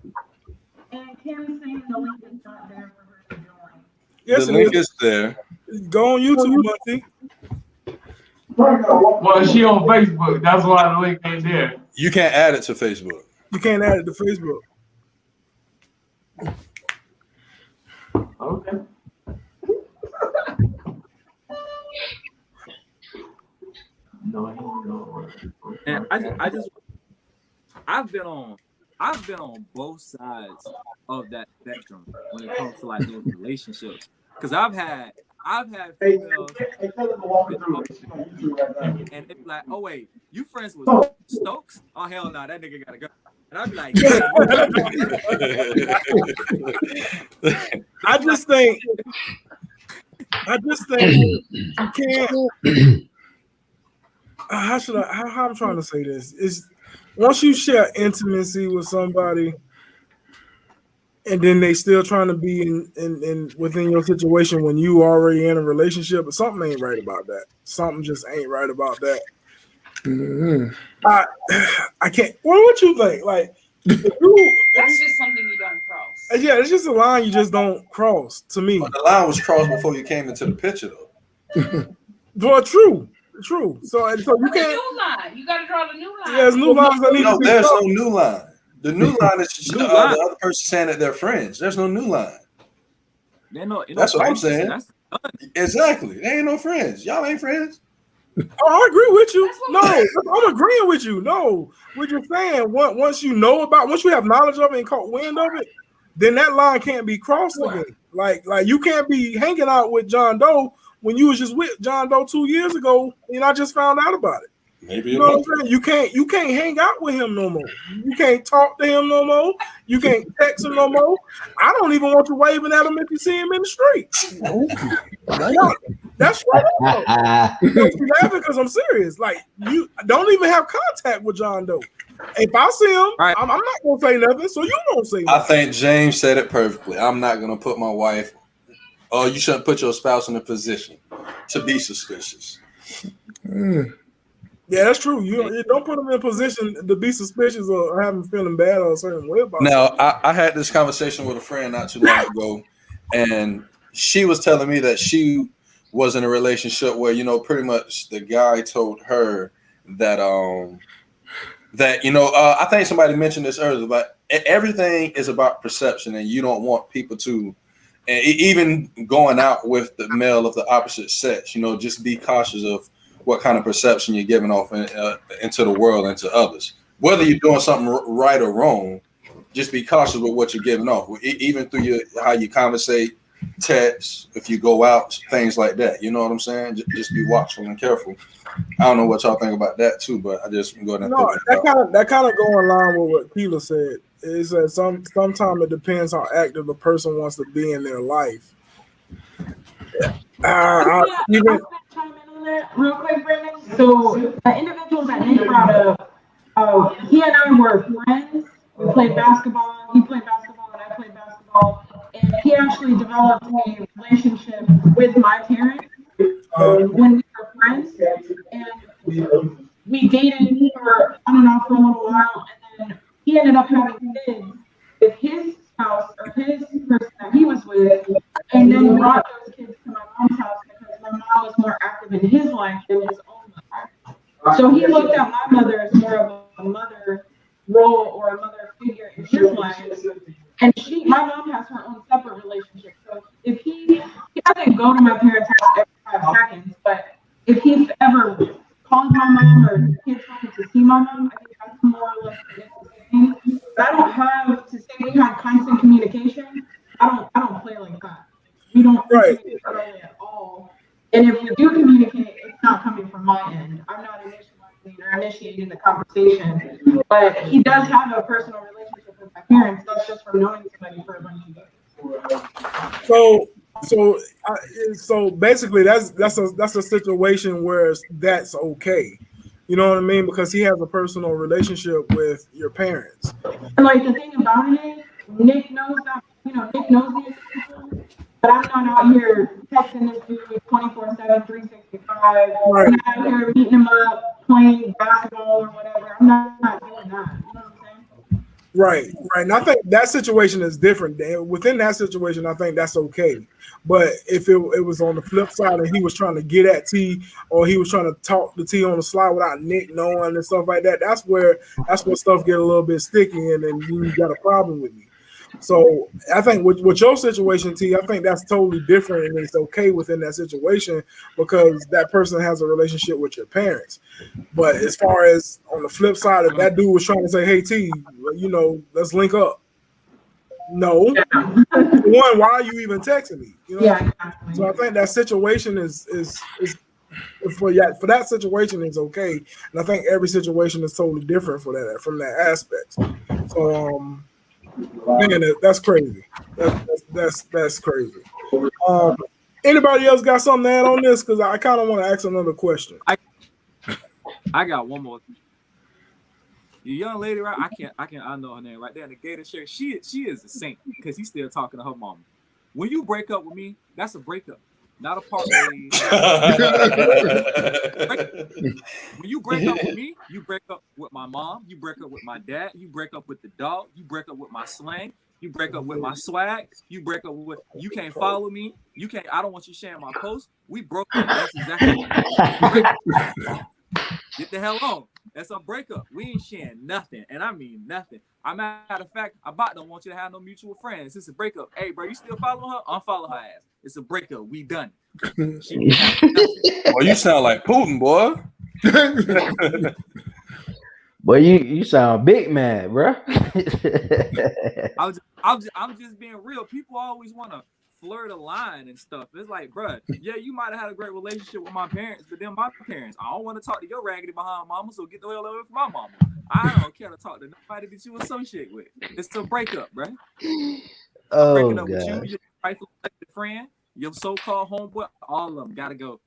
Kim saying the link is not there for her to join. Yes, the link is there. Go on YouTube, Monty. Well, she on Facebook. That's why the link ain't there. You can't add it to Facebook. You can't add it to Facebook. Okay. And I've been on both sides of that spectrum when it comes to like those relationships. Because I've had females and it's like, oh wait, you friends with Stokes? Oh hell no, that nigga gotta go. And I'd be like, yeah. I just think you can't. How should I? How I'm trying to say this is, once you share intimacy with somebody, and then they still trying to be in within your situation when you already in a relationship, but something ain't right about that. Something just ain't right about that. Mhm. I can't. What you think? Like, if That's just something you don't cross. yeah, it's just a line you just don't cross. To me, But the line was crossed before you came into the picture, though. well, true. So you The can't. new line. You got to draw the new line. Yeah, there's new lines that need No, to be there's no crossed. new line. The new line is New the line. other person saying that they're friends. There's no new line. That's what I'm saying. Exactly. They ain't no friends. Y'all ain't friends. Oh, I agree with you. No, I'm agreeing with you. No, what you're saying, once you have knowledge of it and caught wind of it, then that line can't be crossed again. Like you can't be hanging out with John Doe when you was just with John Doe 2 years ago, and I just found out about it. Maybe You know what I'm saying? You can't hang out with him no more. You can't talk to him no more. You can't text him no more. I don't even want you waving at him if you see him in the street. That's right. You're laughing because I'm serious. Like, you don't even have contact with John Doe. If I see him, I'm not gonna say nothing. So you don't say nothing. I think James said it perfectly. I'm not gonna put my wife, or you shouldn't put your spouse in a position to be suspicious. Yeah, that's true. You don't put them in a position to be suspicious or have them feeling bad or a certain way about Now, something. I had this conversation with a friend not too long ago, and she was telling me that she was in a relationship where, pretty much the guy told her that I think somebody mentioned this earlier, but everything is about perception, and you don't want people to, and even going out with the male of the opposite sex, just be cautious of what kind of perception you're giving off into the world and to others. Whether you're doing something right or wrong, just be cautious with what you're giving off, even through how you conversate, text, if you go out, things like that. You know what I'm saying? Just be watchful and careful. I don't know what y'all think about that too, but I just go ahead and that kind of go in line with what Keela said. Is that sometimes it depends how active the person wants to be in their life. Real quick, Brandon. So the individual that Nick brought up, he and I were friends. We played basketball. He played basketball and I played basketball. And he actually developed a relationship with my parents when we were friends. And we dated for on and off for a little while. And then he ended up having kids with his spouse or his person that he was with. And then brought those kids to my mom's house because my mom was more active in his life than his own life. So he looked at my mother as more of a mother role or a mother figure in his life. And my mom has her own separate relationship. So if he doesn't go to my parents' house every 5 seconds, but if he's ever called my mom or the kids wanted to see my mom, I think that's more or less the thing. But I don't have to say we have constant communication. I don't play like that. We don't communicate really at all. And if we do communicate, it's not coming from my end. I'm not initiating the conversation. But he does have a personal relationship with my parents. That's just from knowing somebody for a bunch of years. So basically, that's a situation where that's okay. You know what I mean? Because he has a personal relationship with your parents. And like the thing about it is, Nick knows that. Nick knows these people. But I'm not out here texting this dude 24/7, 365. Right. I'm not out here meeting him up, playing basketball or whatever. I'm not doing that. You know what I'm saying? Right. And I think that situation is different. Within that situation, I think that's okay. But if it was on the flip side and he was trying to get at T, or he was trying to talk to T on the slide without Nick knowing and stuff like that, that's where stuff get a little bit sticky, and then you got a problem with me. So I think with your situation, T, I think that's totally different, and it's okay within that situation because that person has a relationship with your parents. But as far as on the flip side, if that dude was trying to say, "Hey T, let's link up," no. One, why are you even texting me? Yeah. So I think that situation is for that situation is okay, and I think every situation is totally different from that aspect. So Man, that's crazy. That's crazy. Anybody else got something to add on this? Because I kind of want to ask another question. I got one more. The young lady, right? I know her name right there in the gator shirt. She is a saint because he's still talking to her mama. When you break up with me, that's a breakup, not a part ways. When you break up with me, you break up with my mom, you break up with my dad, you break up with the dog, you break up with my slang, you break up with my swag, you break up with you can't follow me, you can't. I don't want you sharing my posts. We broke up. That's exactly what get the hell on. That's a breakup. We ain't sharing nothing, and I mean nothing. Matter of fact, I about don't want you to have no mutual friends. It's a breakup. Hey, bro, you still following her? Unfollow her ass. It's a breakup. We done. Well, you sound like Putin, boy. Boy, you sound big mad, bro. I'm just being real. People always want to flirt a line and stuff. It's like, bro, yeah, you might have had a great relationship with my parents, but then my parents, I don't want to talk to your raggedy behind mama, so get the hell away from my mama. I don't care to talk to nobody that you associate with. It's a breakup, bro. Oh, breaking up God. with you, your trifling friend, your so-called homeboy, all of them gotta go.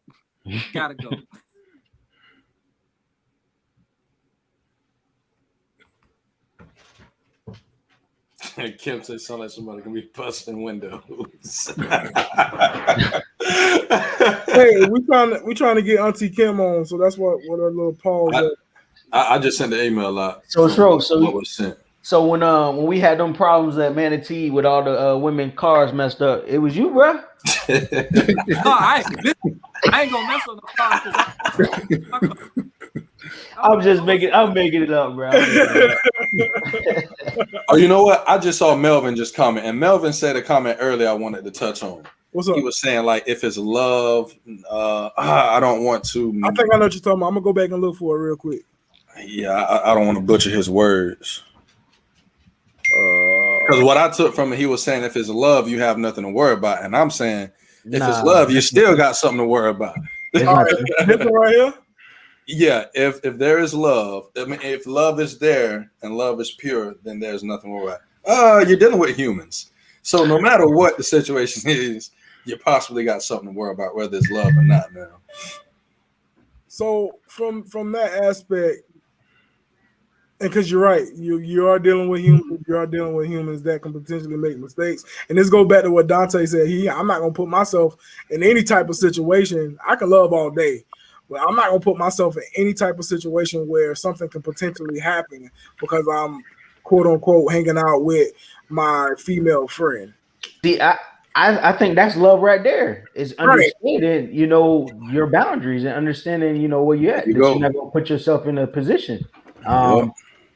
Gotta go. Kim said, "Sound like somebody can be busting windows." Hey, we trying to get Auntie Kim on, so that's what our little pause. I just sent the email out. So what was sent. So when we had them problems at Manatee with all the women cars messed up, it was you, bro. No, I ain't gonna mess up the car. I'm making it up, bro. Oh, you know what? I just saw Melvin just comment, and Melvin said a comment earlier I wanted to touch on. What's up? He was saying like, if it's love, I don't want to. I think I know what you're talking about. I'm gonna go back and look for it real quick. Yeah, I don't want to butcher his words. Because what I took from it, he was saying if it's love, you have nothing to worry about, and I'm saying if it's love, you still got something to worry about. All right, this one right here. Yeah, if there is love, I mean, if love is there and love is pure, then there's nothing to worry about. You're dealing with humans, so no matter what the situation is, you possibly got something to worry about, whether it's love or not, man. So from that aspect, and because you're right, you are dealing with humans. You are dealing with humans that can potentially make mistakes. And this goes back to what Dante said. I'm not gonna put myself in any type of situation. I can love all day, but I'm not gonna put myself in any type of situation where something can potentially happen because I'm quote unquote hanging out with my female friend. See, I think that's love right there. Is understanding, your boundaries and understanding, where you're at. You're not gonna put yourself in a position.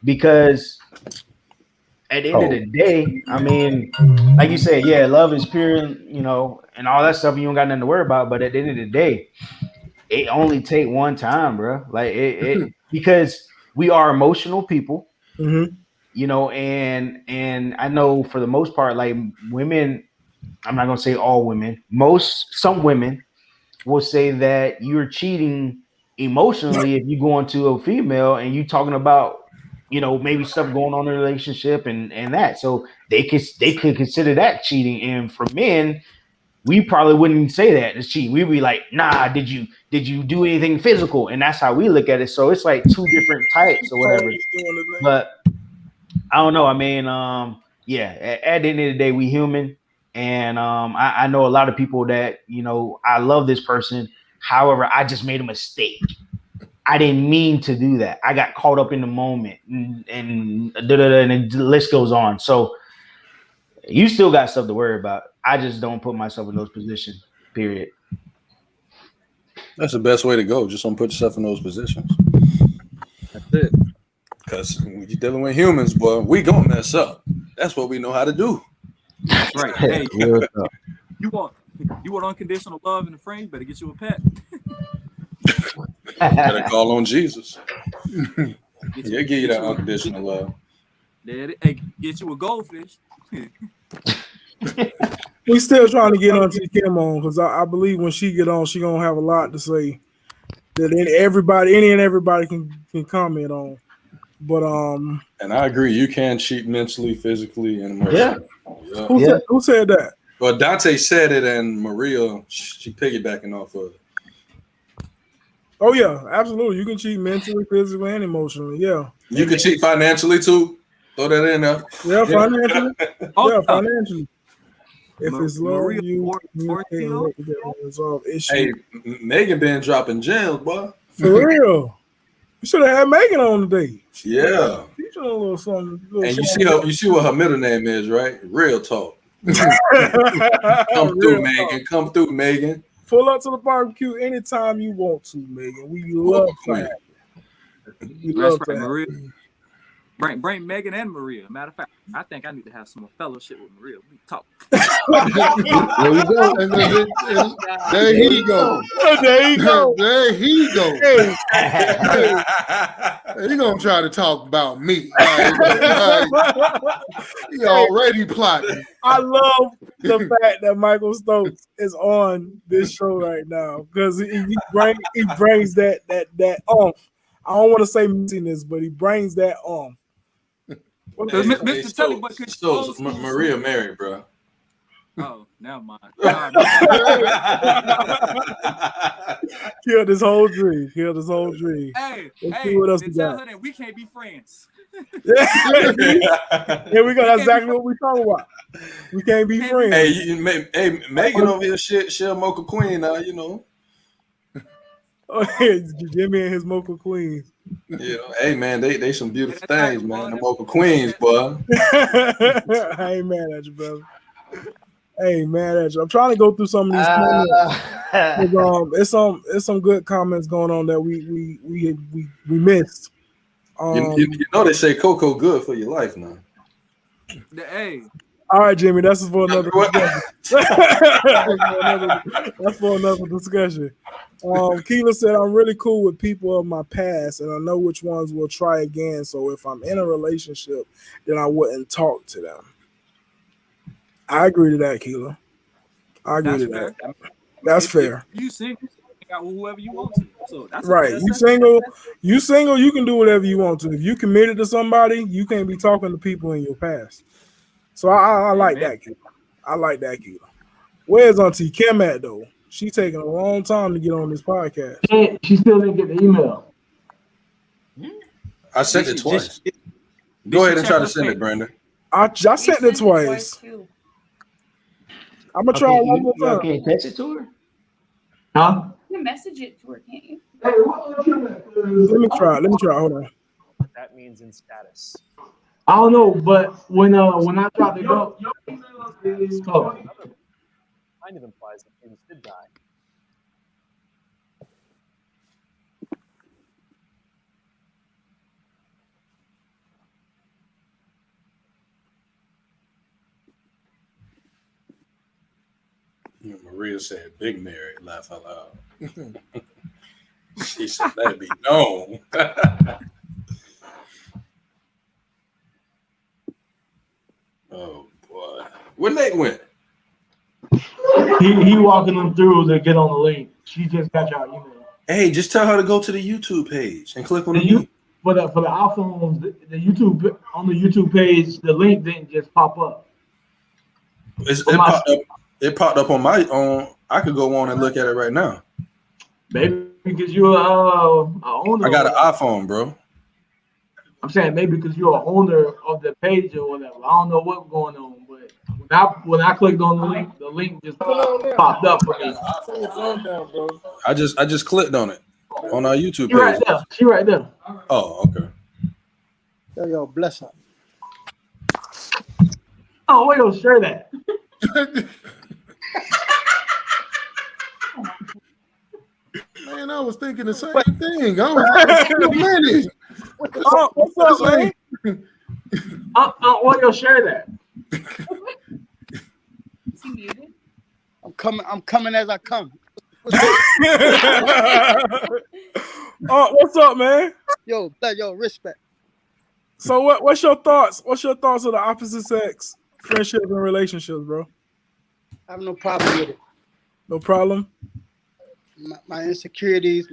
Because at the end of the day, I mean, like you said, yeah, love is pure, and all that stuff. You don't got nothing to worry about. But at the end of the day, it only take one time, bro. Like it because we are emotional people, and I know for the most part, like women, I'm not gonna say all women. Some women will say that you're cheating emotionally if you go into a female and you talking about maybe stuff going on in a relationship and that, so they could consider that cheating. And for men, we probably wouldn't say that it's cheating. We'd be like, nah, did you do anything physical? And that's how we look at it. So it's like two different types or whatever. But I don't know. I mean, at the end of the day, we human. And I know a lot of people that I love this person. However, I just made a mistake. I didn't mean to do that. I got caught up in the moment, and the list goes on. So you still got stuff to worry about. I just don't put myself in those positions. Period. That's the best way to go. Just don't put yourself in those positions. That's it. Because when you're dealing with humans, boy, we gonna mess up. That's what we know how to do. Right. Hey, you want unconditional love and a friend, better get you a pet. Better call on Jesus. He'll give you that unconditional love. Hey, get you a goldfish. We still trying to get Auntie Kim on because I believe when she get on, she gonna have a lot to say that everybody can comment on. But and I agree. You can cheat mentally, physically, and emotionally. Yeah. who said that? Well, Dante said it, and Maria, she piggybacking off of it. Oh yeah, absolutely. You can cheat mentally, physically, and emotionally. Yeah. You can cheat financially too. Throw that in there. Yeah, financially. Oh, financially. If it's love, Maria you or communicate and Theo? work together to resolve issues. Hey, Megan been dropping gems, boy. For real. You should have had Megan on today. Yeah. Teach her a little something. And you see what her middle name is, right? Real talk. Come through, Megan. Come through, Megan. Pull up to the barbecue anytime you want to, Megan. We love to have you. We love That's to right, have Maria. you. Bring Megan and Maria. Matter of fact, I think I need to have some fellowship with Maria. We talk. There you go. And there he go. There you go. There he go. Hey. He gonna try to talk about me. He already plotting. I love the fact that Michael Stokes is on this show right now because he brings that I don't want to say messiness, but he brings that Mr. Tully, but could Stokes, Maria married, bro. Oh, never mind. Killed his whole dream. Hey, Let's see what else we tell got. her that we can't be friends. Here we go. That's exactly what we're talking about. We can't be friends. Hey, Megan over here, she a mocha queen now, you know. Oh, Jimmy and his mocha queens. Yeah, hey man, they some beautiful things, man. The mocha queens, boy. I ain't mad at you, brother. Hey, mad at you. I'm trying to go through some of these comments. It's some good comments going on that we missed. You know they say cocoa good for your life now. Hey. All right, Jimmy, that's for another discussion. That's for another discussion. Keela said, I'm really cool with people of my past, and I know which ones will try again. So if I'm in a relationship, then I wouldn't talk to them. I agree to that, Keela. I agree to that. That's fair. You single, you got whoever you want to. So that's Right. You single, you can do whatever you want to. If you committed to somebody, you can't be talking to people in your past. So I like that, Keela. I like that, Keela. Where's Auntie Kim at, though? She taking a long time to get on this podcast. She still didn't get the email. I sent it twice. Go ahead and try to send it, Brandon. I sent it twice. I'm gonna try one more time. Okay, text it to her. Huh? You can message it to her, can't you? Let me try. Hold on. That means in status. I don't know, but when I tried to go, Kind of implies that things did die. Maria said, "Big Mary." Laugh out loud. She said, "Let it be known." Oh boy, where Nate went? he walking them through to get on the link. She just got your email. Hey, just tell her to go to the YouTube page and click on the link. For the iPhones, the YouTube on the YouTube page, the link didn't just pop up. It popped up on my own. I could go on and look at it right now. Maybe because you're a owner. I got an iPhone, bro. I'm saying maybe because you're an owner of the page or whatever. I don't know what's going on, but when I clicked on the link just popped up for me. I just clicked on it on our YouTube She right page. there. She right there. Oh, okay. Yo, bless her. Oh, wait, don't share that. Man, I was thinking the same thing. I was minute. Oh, what's up, man? Why don't share that? Is he muted? I'm coming as I come. Oh, what's up, man? Yo, respect. So what's your thoughts? What's your thoughts of the opposite sex friendships and relationships, bro? I have no problem with it. No problem? My insecurities,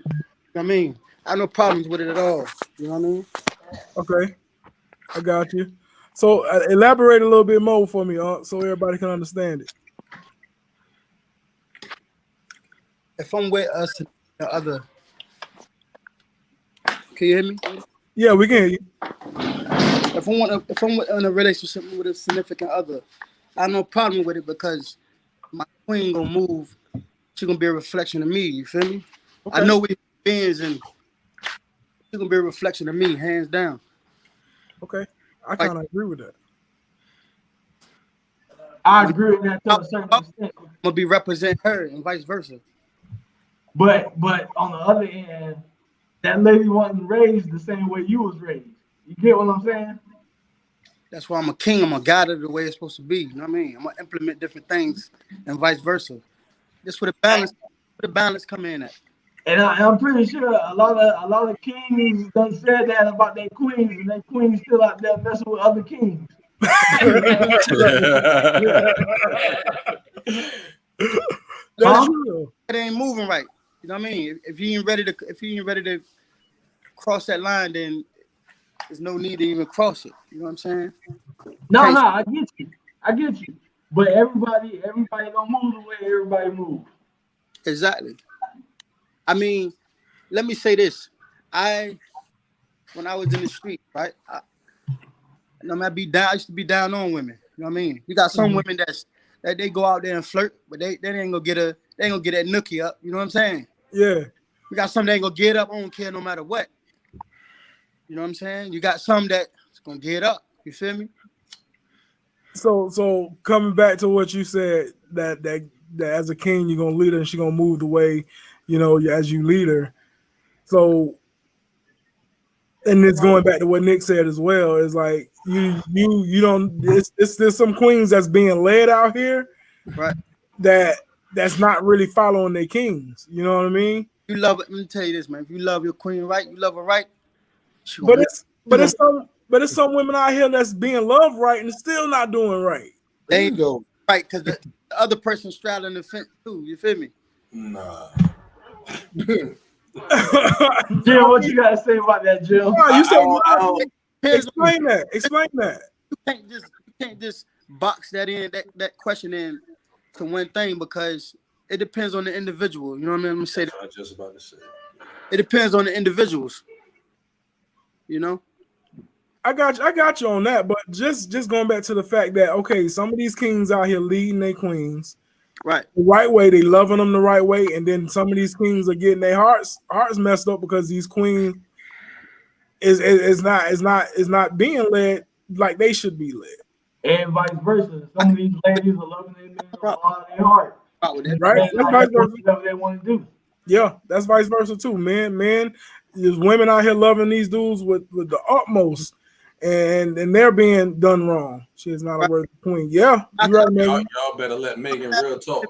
I have no problems with it at all. You know what I mean? Okay, I got you. So elaborate a little bit more for me, so everybody can understand it. If I'm with us, the other, can you hear me? Yeah, we can hear you. If I'm in a relationship with a significant other, I have no problem with it because my queen gonna move. She gonna be a reflection of me. You feel me? Okay. I know we beings, and she gonna be a reflection of me, hands down. Okay, I kind of agree with that. I agree with that to a certain extent. I'm gonna be representing her and vice versa. But on the other end, that lady wasn't raised the same way you was raised. You get what I'm saying? That's why I'm a king. I'm gonna guide her the way it's supposed to be. You know what I mean? I'm gonna implement different things and vice versa. This where the balance come in at. And I'm pretty sure a lot of kings done said that about their queens, and their queens still out there messing with other kings. That's true. It ain't moving right. You know what I mean? If you ain't ready to cross that line, then there's no need to even cross it. You know what I'm saying? No, I get you. But everybody don't move the way everybody moves. Exactly. I mean, let me say this. When I was in the street, right? I used to be down on women. You know what I mean? You got some women that they go out there and flirt, but they ain't gonna get that nookie up. You know what I'm saying? Yeah. We got some that ain't gonna get up. I don't care no matter what. You know what I'm saying? You got some that's gonna get up. You feel me? So coming back to what you said, that as a king you're gonna lead her and she's gonna move the way, as you lead her. So, and it's going back to what Nick said as well, is like you don't. There's some queens that's being led out here, right? That's not really following their kings. You know what I mean? You love it. Let me tell you this, man. If you love your queen right, you love her right. But it's some women out here that's being loved right and still not doing right. They ain't go right because the other person's straddling the fence too. You feel me? Nah. Jim, what you gotta say about that, Jim? No, you said explain that. Explain that. You can't just box that question in to one thing because it depends on the individual. You know what I mean? Let me say that. I was just about to say. It depends on the individuals. You know? I got you on that, but just going back to the fact that okay, some of these kings out here leading their queens right the right way, they loving them the right way, and then some of these kings are getting their hearts messed up because these queens is not being led like they should be led, and vice versa. Some of these ladies are loving their men with all their heart, right? That's vice versa. Whatever they want to do. Yeah, that's vice versa too, man. There's women out here loving these dudes with the utmost. And they're being done wrong. She is not a worthy queen. Yeah, you right, man. Y'all better let Megan real talk.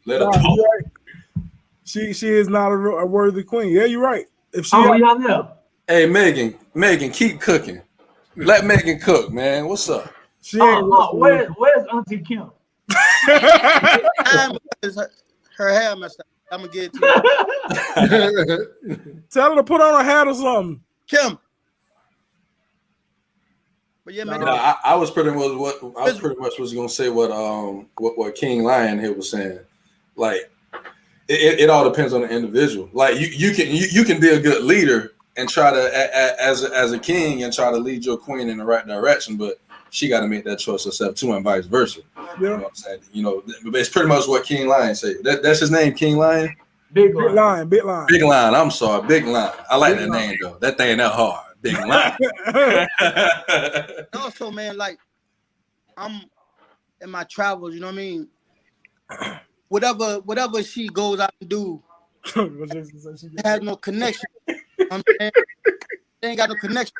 Let her talk. Right. She is not a worthy queen. Yeah, you're right. If she, y'all know. Hey, Megan, keep cooking. Let Megan cook, man. What's up? She ain't where's Auntie Kim? Her hair messed up. I'm gonna get it to you. Tell her to put on a hat or something. Kim. But yeah, man. I was pretty much was gonna say what King Lion here was saying. Like it all depends on the individual. Like you can be a good leader and try to as a king and try to lead your queen in the right direction, but she got to make that choice herself too, and vice versa. Yeah. You know what I'm saying? It's pretty much what King Lion said. That's his name, King Lion. Big Lion. Big Lion. I'm sorry, Big Lion. I like that name though. That thing ain't that hard. Big Lion. Also, man, like I'm in my travels. You know what I mean? Whatever she goes out to do, has no connection. I'm saying they ain't got no connection.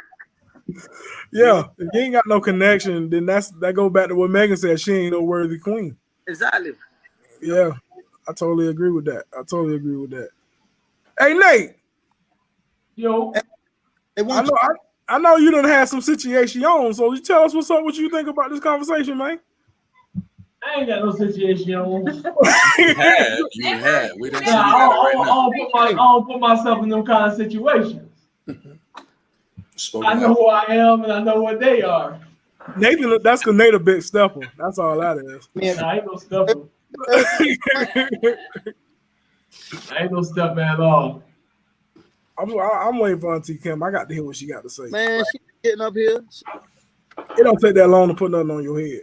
Yeah, if you ain't got no connection, then that goes back to what Megan said. She ain't no worthy queen. Exactly. Yeah. I totally agree with that. Hey, Nate. Yo. I know you done had some situation on, so you tell us what you think about this conversation, man. I ain't got no situation on. You had. We didn't see you got it right now. I don't put myself in them kind of situations. I know who I am and I know what they are. Nathan, that's because Nate a big stepper. That's all that is. Man, I ain't no stepper. I ain't no stepper at all. I'm waiting for Auntie Kim. I got to hear what she got to say. Man, she getting up here. It don't take that long to put nothing on your head.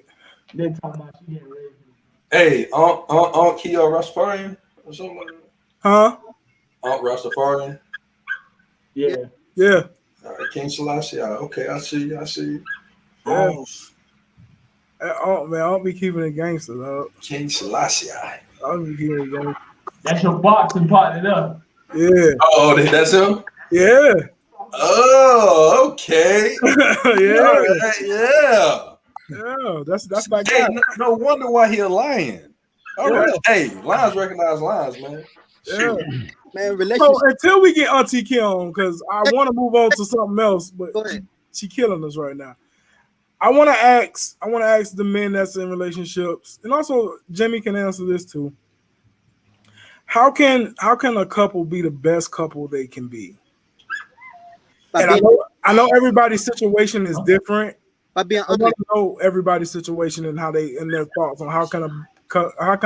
They talking about she getting ready. Hey, Aunt Kia Rastafarian or something like that? Huh? Aunt Rastafarian? Yeah. Yeah. All right, King Selassie. Okay, I see you. Yeah. Oh man, I'll be keeping it gangster, dog. King Selassie. I'll be keeping it gangster. That's your boxing partner up. Yeah. Oh, that's him? Yeah. Oh, okay. Yeah. Yeah. Yeah. That's my Hey, guy. no wonder why he a lion. All Yeah. right. Hey, lions recognize lions, man. Yeah. Man, So relationship. until we get Auntie Kim, because I want to move on to something else, but Go ahead. she killing us right now. I want to ask the men that's in relationships, and also Jimmy can answer this too. How can a couple be the best couple they can be? By And I being, know everybody's situation is different. by being I want honest. to know everybody's situation and how they and their thoughts on how can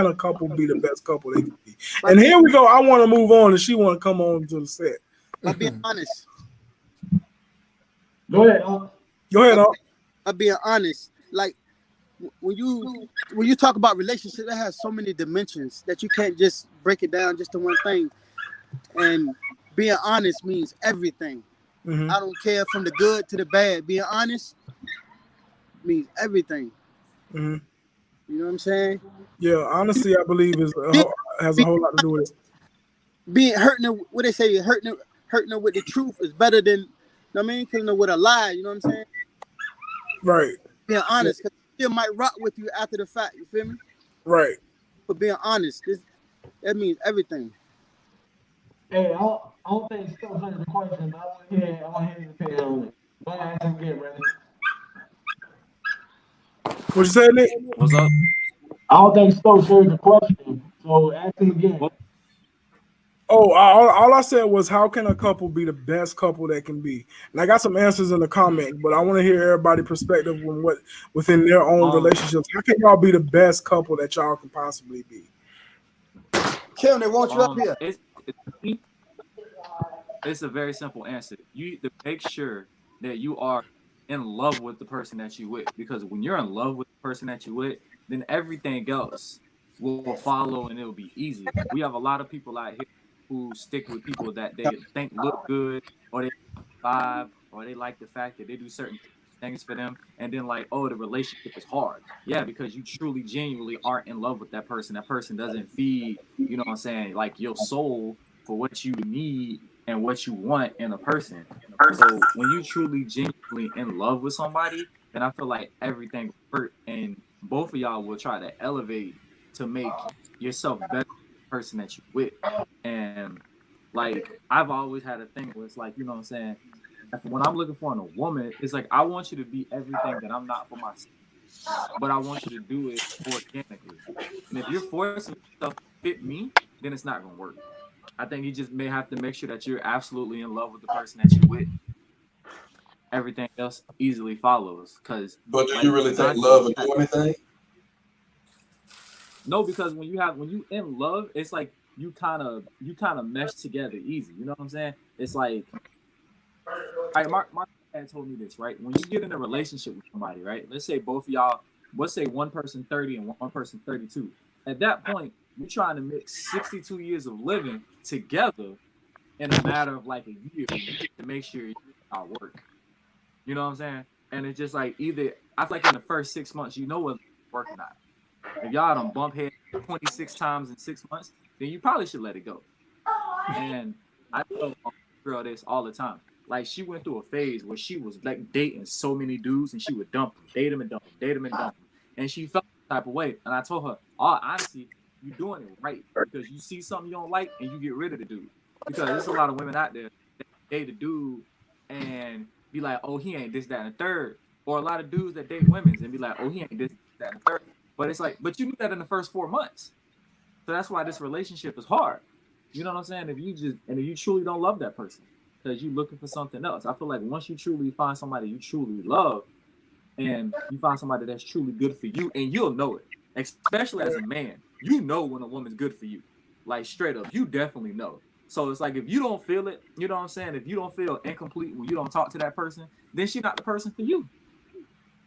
a couple be the best couple they can be. And here we go. I want to move on, and she want to come on to the set. By being honest. Go ahead. Go ahead, By being honest. Like when you talk about relationships, it has so many dimensions that you can't just break it down just to one thing. And being honest means everything. Mhm. I don't care from the good to the bad. Being honest means everything. Mhm. You know what I'm saying? Yeah, honestly, I believe has a whole lot to do with it. Being hurting her, what they say, hurting her with the truth is better than, you know what I mean, killing her with a lie. You know what I'm saying? Right. Being honest, because still might rock with you after the fact. You feel me? Right. But being honest, that means everything. Hey, I don't think Stokes heard the question, but I want to hear his opinion on it. Go ahead, ask him again, brother. What you say, Nick? What's up? I don't think Stokes heard the question, so ask him again. Oh, all I said was, how can a couple be the best couple they can be? And I got some answers in the comment, but I want to hear everybody's perspective on what within their own relationships. How can y'all be the best couple that y'all can possibly be? Kim, they want you up here. It's a very simple answer. You need to make sure that you are in love with the person that you with, because when you're in love with the person that you with, then everything else will follow and it'll be easy. We have a lot of people out here who stick with people that they think look good, or they vibe, or they like the fact that they do certain things for them, and then like, oh, the relationship is hard. Yeah, because you truly genuinely aren't in love with that person. That person doesn't feed, you know what I'm saying, like your soul for what you need and what you want in a person. So when you truly genuinely in love with somebody, then I feel like everything hurt, and both of y'all will try to elevate to make yourself better than the person that you with. And like, I've always had a thing where it's like, you know what I'm saying, when I'm looking for in a woman, it's like, I want you to be everything that I'm not for myself, but I want you to do it organically. And if you're forcing yourself to fit me, then it's not gonna work. I think you just may have to make sure that you're absolutely in love with the person that you're with. Everything else easily follows. But do you really think love will do anything? No, because when you in love, it's like you kind of mesh together easy. You know what I'm saying? It's like, my dad told me this, right? When you get in a relationship with somebody, right? Let's say both of y'all, let's say one person 30 and one person 32. At that point, you're trying to mix 62 years of living together in a matter of like a year to make sure y'all work. You know what I'm saying? And it's just like, either, I feel like in the first 6 months, you know whether it's working or not. If y'all done bump head 26 times in 6 months, then you probably should let it go. And I tell my girl this all the time. Like, she went through a phase where she was like dating so many dudes, and she would dump them, date them and dump them, date them and dump them. And she felt the type of way. And I told her, honestly, you're doing it right, because you see something you don't like and you get rid of the dude. Because there's a lot of women out there that date a dude and be like, oh, he ain't this, that, and the third. Or a lot of dudes that date women and be like, oh, he ain't this, that, and the third. But it's like, but you knew that in the first 4 months. So that's why this relationship is hard. You know what I'm saying? If you truly don't love that person. because you're looking for something else. I feel like once you truly find somebody you truly love, and you find somebody that's truly good for you, and you'll know it, especially as a man, you know when a woman's good for you, like straight up, you definitely know. So it's like if you don't feel it, you know what I'm saying? If you don't feel incomplete when you don't talk to that person, then she's not the person for you.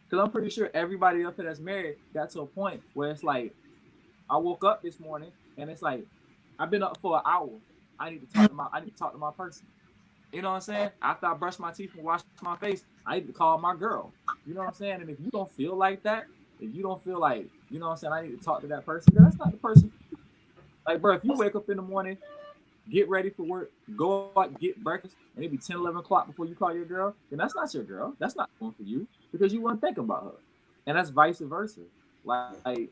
Because I'm pretty sure everybody up here that's married got to a point where it's like, I woke up this morning and it's like, I've been up for an hour. I need to talk to my person. You know what I'm saying? After I brush my teeth and wash my face, I need to call my girl. You know what I'm saying? And if you don't feel like that, if you don't feel like, you know what I'm saying, I need to talk to that person, then that's not the person. Like, bro, if you wake up in the morning, get ready for work, go out, get breakfast, and it be 10, 11 o'clock before you call your girl, then that's not your girl. That's not one for you because you weren't thinking about her. And that's vice versa. Like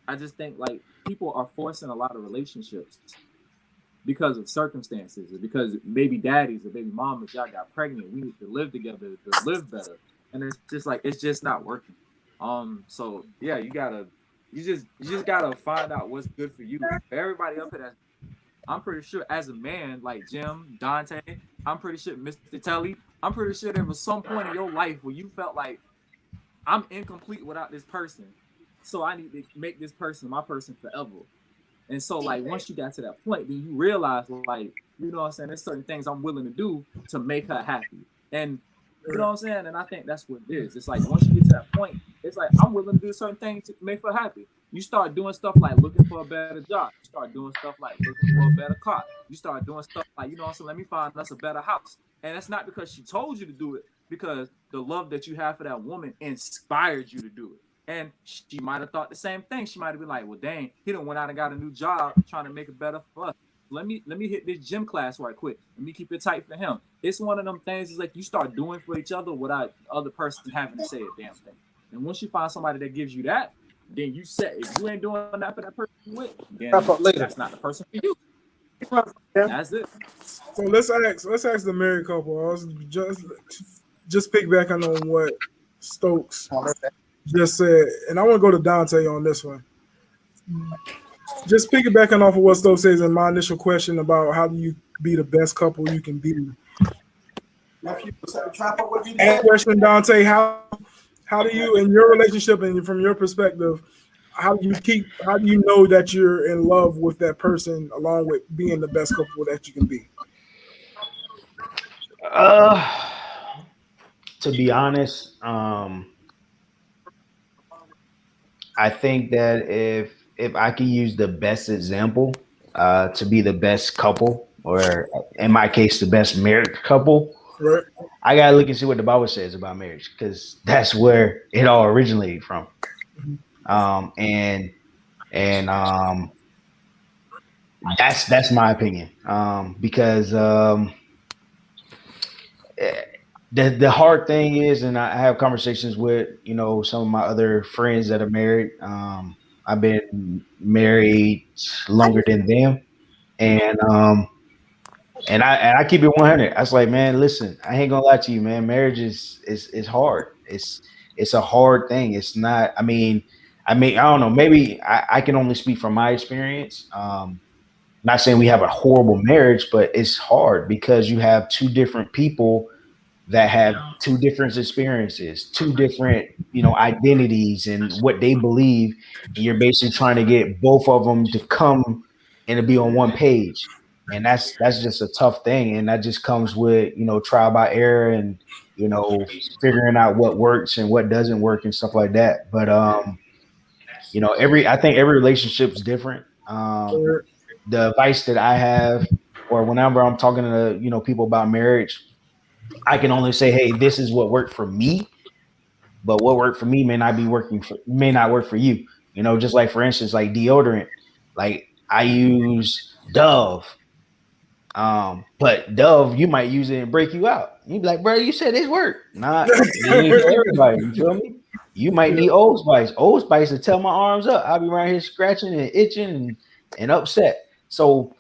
I just think like people are forcing a lot of relationships because of circumstances, or because baby daddies or baby mamas, y'all got pregnant. We need to live together to live better. And it's just like, it's just not working. So yeah, you just gotta find out what's good for you. Everybody up here, I'm pretty sure as a man, like Jim, Dante, I'm pretty sure Mr. Telly, I'm pretty sure there was some point in your life where you felt like I'm incomplete without this person. So I need to make this person my person forever. And so like once you got to that point, then you realize like, you know what I'm saying, there's certain things I'm willing to do to make her happy. And you know what I'm saying? And I think that's what it is. It's like once you get to that point, it's like I'm willing to do certain things to make her happy. You start doing stuff like looking for a better job. You start doing stuff like looking for a better car. You start doing stuff like, you know what I'm saying, let me find us a better house. And that's not because she told you to do it, because the love that you have for that woman inspired you to do it. And she might have thought the same thing. She might have been like, well, dang, he done went out and got a new job trying to make it better for us. Let me hit this gym class right quick. Let me keep it tight for him. It's one of them things, is like you start doing for each other without the other person having to say a damn thing. And once you find somebody that gives you that, then you say, if you ain't doing that for that person you with, then that's not the person for you. That's it. So let's ask the married couple. I was just piggybacking on what Stokes just said, and I want to go to Dante on this one. Just piggybacking off of what Stokes says in my initial question about how do you be the best couple you can be. And question, Dante, how do you, in your relationship and from your perspective, how do you know that you're in love with that person along with being the best couple that you can be? To be honest, I think that if I can use the best example to be the best couple, or in my case, the best married couple, right, I gotta look and see what the Bible says about marriage, because that's where it all originated from. That's my opinion. Because the hard thing is, and I have conversations with, you know, some of my other friends that are married. I've been married longer than them, and I keep it 100. I was like, man, listen, I ain't gonna lie to you, man. Marriage is hard. It's a hard thing. It's not. I mean, I don't know. Maybe I can only speak from my experience. Not saying we have a horrible marriage, but it's hard because you have two different people that have two different experiences, two different, you know, identities and what they believe. And you're basically trying to get both of them to come and to be on one page. And that's just a tough thing. And that just comes with, you know, trial by error and, you know, figuring out what works and what doesn't work and stuff like that. But, you know, I think every relationship is different. The advice that I have, or whenever I'm talking to, you know, people about marriage, I can only say, hey, this is what worked for me, but what worked for me may not work for you. You know, just like, for instance, like deodorant, like I use Dove. But Dove, you might use it and break you out. You'd be like, bro, you said this worked. Nah, it ain't for everybody. You feel me? You might need Old Spice. Old Spice to tell my arms up. I'll be right here scratching and itching and upset. So,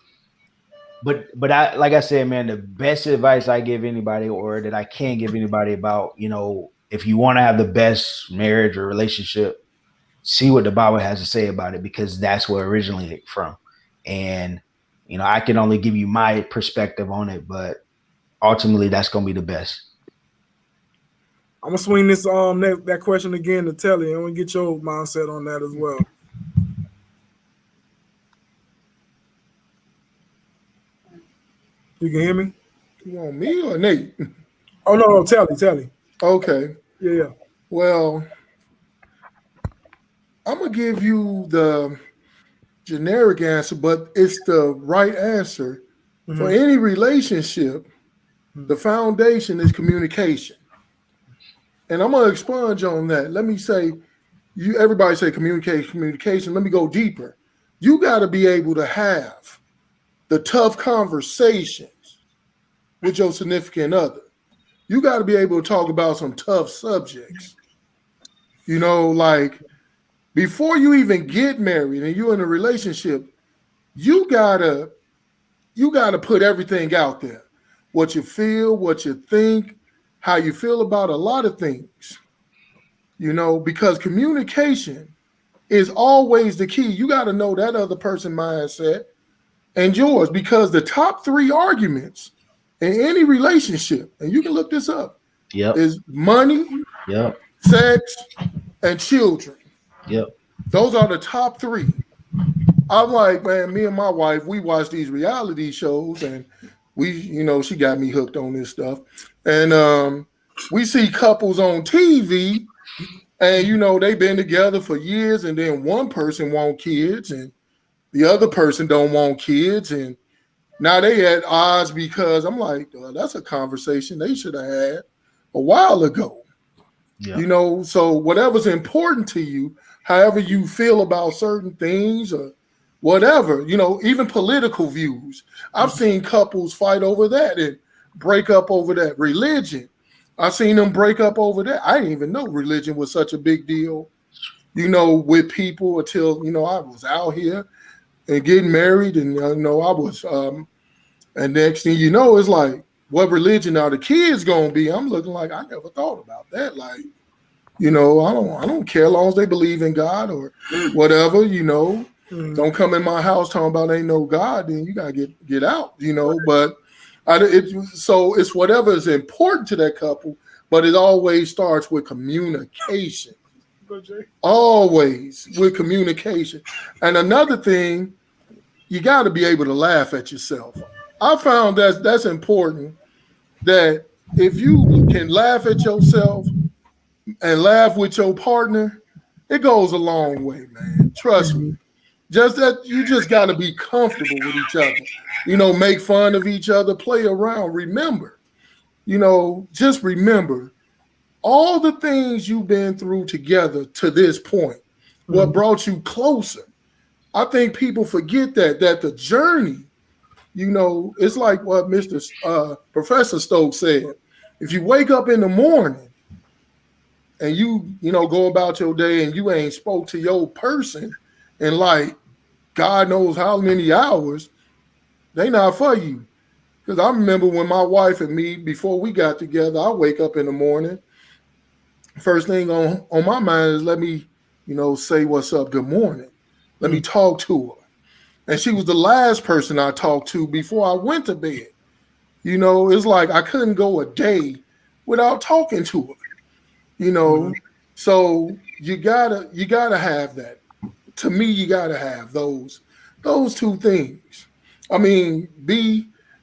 but I, like I said, man, the best advice I give anybody, or that I can give anybody about, you know, if you want to have the best marriage or relationship, see what the Bible has to say about it, because that's where it originated from. And, you know, I can only give you my perspective on it, but ultimately that's going to be the best. I'm gonna swing this that question again to Telly. I'm gonna get your mindset on that as well. You can hear me? You want me or Nate? Oh no, Telly. Okay. Yeah. Well, I'm gonna give you the generic answer, but it's the right answer. For any relationship, the foundation is communication. And I'm gonna expunge on that. Let me say, everybody say communication. Let me go deeper. You got to be able to have the tough conversations with your significant other. You got to be able to talk about some tough subjects. You know, like before you even get married and you're in a relationship, you gotta put everything out there. What you feel, what you think, how you feel about a lot of things, you know, because communication is always the key. You got to know that other person's mindset and yours, because the top 3 arguments in any relationship, and you can look this up, is money, sex, and children. Those are the top 3. I'm like, man, me and my wife, we watch these reality shows, and we, you know, she got me hooked on this stuff. And we see couples on TV, and, you know, they've been together for years, and then one person want kids, and the other person don't want kids, and now they at odds, because I'm like, that's a conversation they should have had a while ago. You know, so whatever's important to you, however you feel about certain things or whatever, you know, even political views. I've seen couples fight over that and break up over that. Religion, I've seen them break up over that. I didn't even know religion was such a big deal, you know, with people until, you know, I was out here and getting married, and, you know, I was, and next thing you know, it's like, what religion are the kids gonna be? I'm looking like, I never thought about that. Like, you know, I don't care as long as they believe in God or whatever, you know. Don't come in my house talking about ain't no God, then you gotta get out, you know. But so it's whatever is important to that couple, but it always starts with communication. Always with communication. And another thing, you got to be able to laugh at yourself. I found that's important, that if you can laugh at yourself and laugh with your partner, it goes a long way, man. Trust me. Just that you just got to be comfortable with each other. You know, make fun of each other, play around. Remember, you know, just remember all the things you've been through together to this point, what brought you closer. I think people forget that the journey, you know, it's like what Professor Stokes said. If you wake up in the morning and you know, go about your day and you ain't spoke to your person in like God knows how many hours, they not for you. Because I remember when my wife and me, before we got together, I wake up in the morning, first thing on my mind is let me, you know, say what's up, good morning. Let me talk to her. And she was the last person I talked to before I went to bed. You know, it's like I couldn't go a day without talking to her. You know, so you gotta have that. To me, you gotta have those 2 things. I mean,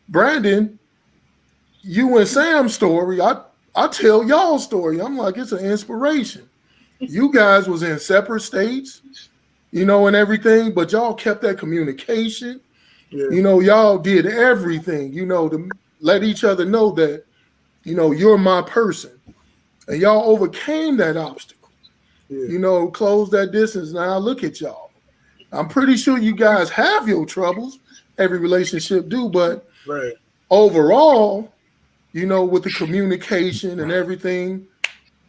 Brandon, you and Sam's story, I tell y'all's story. I'm like, it's an inspiration. You guys was in separate states, you know, and everything, but y'all kept that communication. You know, y'all did everything, you know, to let each other know that, you know, you're my person. And y'all overcame that obstacle. You know, close that distance. Now look at y'all. I'm pretty sure you guys have your troubles. Every relationship do, but overall, you know, with the communication and everything,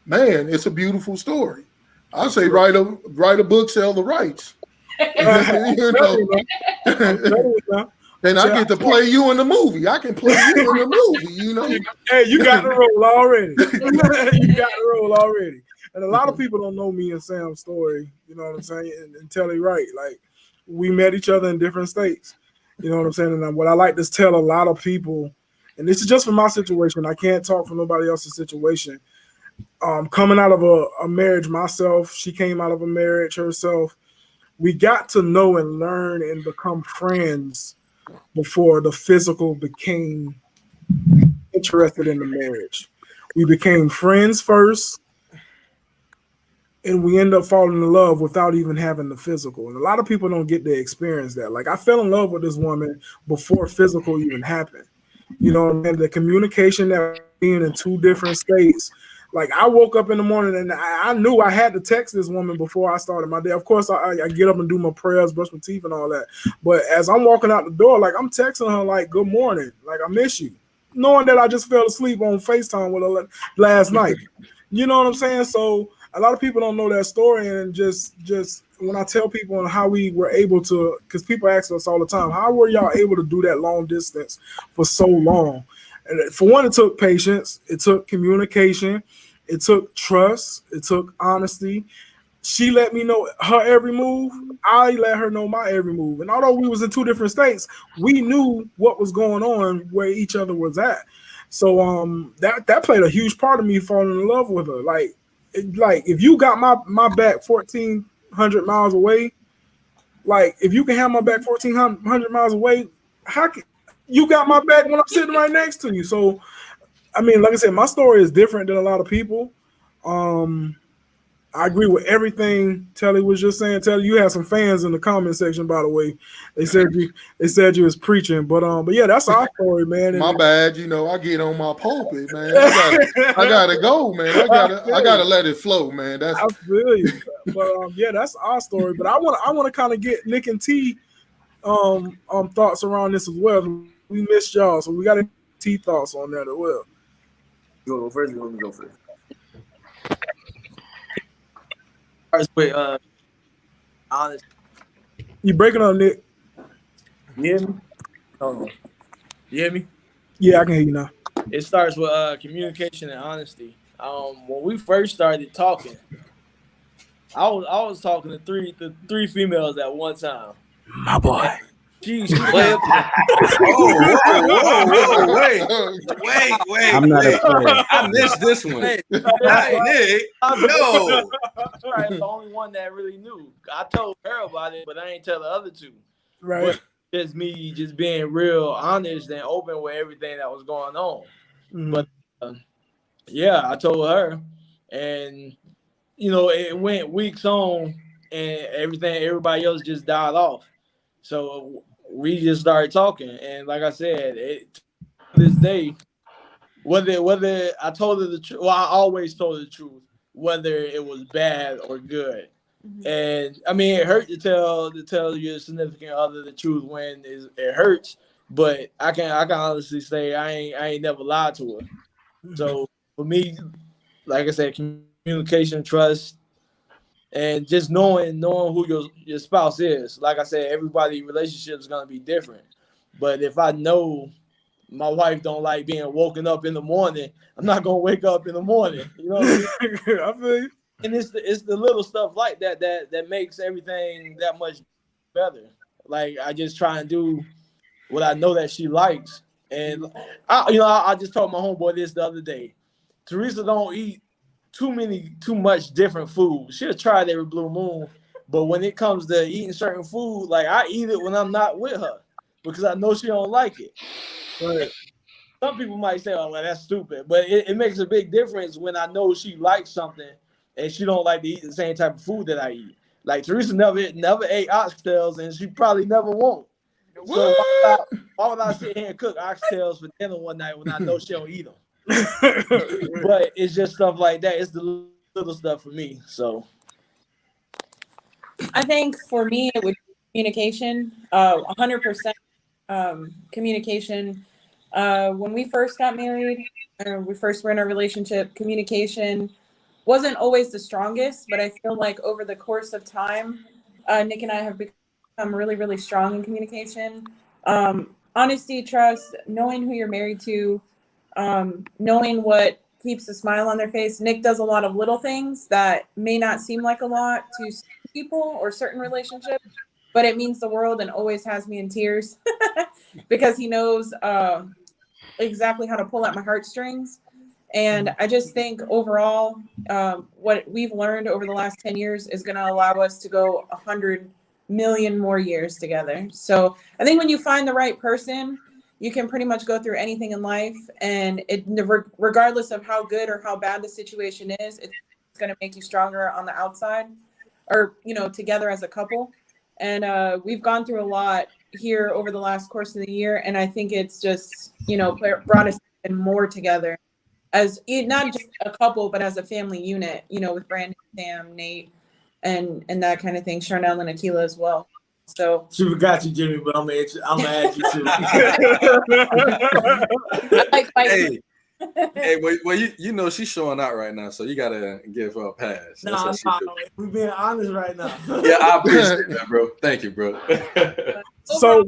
man, it's a beautiful story. I say write a book, sell the rights. You know? And I get to play you in the movie. I can play you in the movie, you know. Hey, you got the role already. You got the role already. And a lot of people don't know me and Sam's story, you know what I'm saying? And Telly right. Like, we met each other in different states. You know what I'm saying? And what I like to tell a lot of people and this is just for my situation. I can't talk for nobody else's situation. Coming out of a marriage myself, she came out of a marriage herself. We got to know and learn and become friends before the physical became interested in the marriage. We became friends first, and we end up falling in love without even having the physical. And a lot of people don't get to experience that. Like, I fell in love with this woman before physical even happened. You know, and the communication that being in two different states. Like, I woke up in the morning and I knew I had to text this woman before I started my day. Of course, I get up and do my prayers, brush my teeth and all that. But as I'm walking out the door, like, I'm texting her like, good morning. Like, I miss you. Knowing that I just fell asleep on FaceTime with her last night. You know what I'm saying? So a lot of people don't know that story. And just when I tell people on how we were able to, because people ask us all the time, how were y'all able to do that long distance for so long? And for one, it took patience. It took communication. It took trust. It took honesty. She let me know her every move. I let her know my every move. And although we was in two different states, we knew what was going on, where each other was at. So that played a huge part of me falling in love with her. Like if you got my back 1,400 miles away, like if you can have my back 1,400 miles away, how can you got my back when I'm sitting right next to you? So, I mean, like I said, my story is different than a lot of people. I agree with everything Telly was just saying. Telly, you had some fans in the comment section, by the way. They said you was preaching, but yeah, that's our story, man. My bad, you know, I get on my pulpit, man. I gotta go, man. I gotta let it flow, man. I feel you. But yeah, that's our story. But I want to kind of get Nick and T thoughts around this as well. We missed y'all, so we got T thoughts on that as well. You want to go first? You want me to go first? With honest. You breaking up, Nick? You hear me? Oh, you hear me? Yeah, I can hear you now. It starts with communication and honesty. When we first started talking, I was talking to three females at one time. My boy. She whoa, wait. I'm not a player. I missed this one. Hey, Nick, no. Right, the only one that really knew. I told her about it, but I ain't tell the other two. Right. But just me just being real honest and open with everything that was going on. Mm-hmm. But yeah, I told her, and you know, it went weeks on, and everybody else just died off. So we just started talking, and like I said, to this day, whether I told her the truth, well, I always told her the truth, whether it was bad or good. Mm-hmm. And I mean, it hurt to tell your significant other the truth when it hurts, but I can honestly say I ain't never lied to her. Mm-hmm. So for me, like I said, communication, trust, and just knowing who your spouse is. Like I said, everybody's relationship is gonna be different. But if I know my wife don't like being woken up in the morning, I'm not gonna wake up in the morning. You know what I mean? I feel you. And it's the little stuff like that makes everything that much better. Like I just try and do what I know that she likes. And I just told my homeboy this the other day. Teresa don't eat too much different food. She'll try it every blue moon, but when it comes to eating certain food, like I eat it when I'm not with her because I know she don't like it. But some people might say, "Oh, well, that's stupid," but it makes a big difference when I know she likes something and she don't like to eat the same type of food that I eat. Like Teresa never ate oxtails, and she probably never won't. So why would I sit here and cook oxtails for dinner one night when I know she don't eat them? But it's just stuff like that. It's the little stuff for me. So I think for me it would be communication, 100% communication. When we first got married, we first were in a relationship, communication wasn't always the strongest, but I feel like over the course of time, Nick and I have become really, really strong in communication. Honesty, trust, knowing who you're married to, knowing what keeps a smile on their face. Nick does a lot of little things that may not seem like a lot to people or certain relationships, but it means the world and always has me in tears because he knows exactly how to pull at my heartstrings. And I just think overall, what we've learned over the last 10 years is going to allow us to go 100 million more years together. So I think when you find the right person, you can pretty much go through anything in life, and regardless of how good or how bad the situation is, it's going to make you stronger on the outside, or, you know, together as a couple. And we've gone through a lot here over the last course of the year, and I think it's just, you know, brought us even more together as not just a couple, but as a family unit, you know, with Brandon, Sam, Nate, and that kind of thing, Charnel and Akila as well. So she forgot you, Jimmy, but I'm gonna add you too. Hey, well, you know she's showing out right now, so you gotta give her a pass. No, we're being honest right now. Yeah, I appreciate that, bro. Thank you, bro. So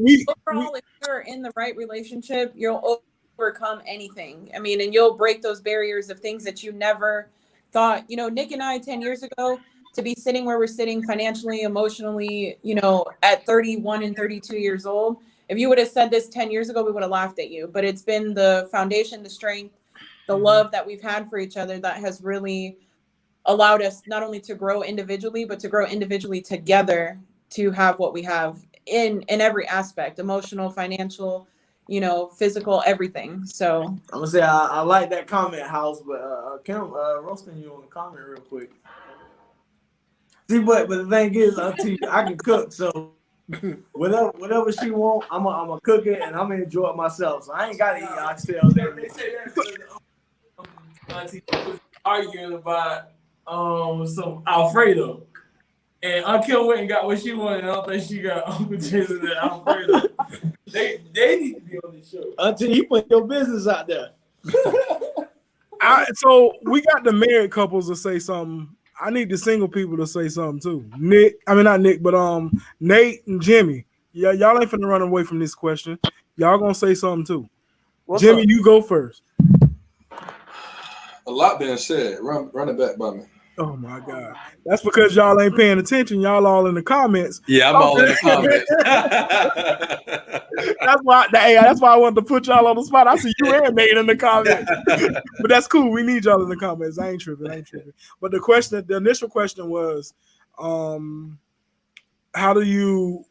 overall, if you're in the right relationship, you'll overcome anything. I mean, and you'll break those barriers of things that you never thought. You know, Nick and I 10 years ago, to be sitting where we're sitting financially, emotionally, you know, at 31 and 32 years old, if you would have said this 10 years ago, we would have laughed at you. But it's been the foundation, the strength, the love that we've had for each other that has really allowed us not only to grow individually, but to grow individually together to have what we have in every aspect, emotional, financial, you know, physical, everything. So I'm gonna say I like that comment, House, but Kim roasting you on the comment real quick. See, but the thing is, I can cook, so whatever she want, I'm gonna cook it and I'm gonna enjoy it myself. So I ain't gotta eat oxtails every day. Auntie was arguing about some Alfredo, and Uncle went and got what she wanted. I don't think she got Uncle Jason and Alfredo. They need to be on this show. Until you put your business out there. So we got the married couples to say something. I need the single people to say something too. Not Nick, but Nate and Jimmy. Yeah, y'all ain't finna run away from this question. Y'all gonna say something too. Jimmy, you go first. A lot being said. Run it back by me. Oh my God. That's because y'all ain't paying attention. Y'all all in the comments. Yeah, I'm all in the comments. That's why I wanted to put y'all on the spot. I see you and Nate in the comments. But that's cool. We need y'all in the comments. I ain't tripping. But the initial question was, how do you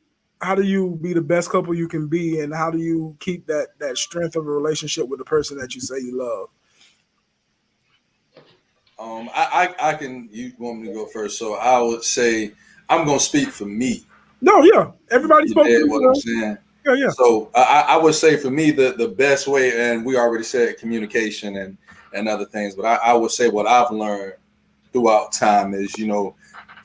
be the best couple you can be, and how do you keep that strength of a relationship with the person that you say you love? I can. You want me to go first? So I would say I'm gonna speak for me. No, yeah. Everybody spoke. What I'm saying. Yeah. So I would say for me the best way, and we already said communication and other things, but I would say what I've learned throughout time is, you know,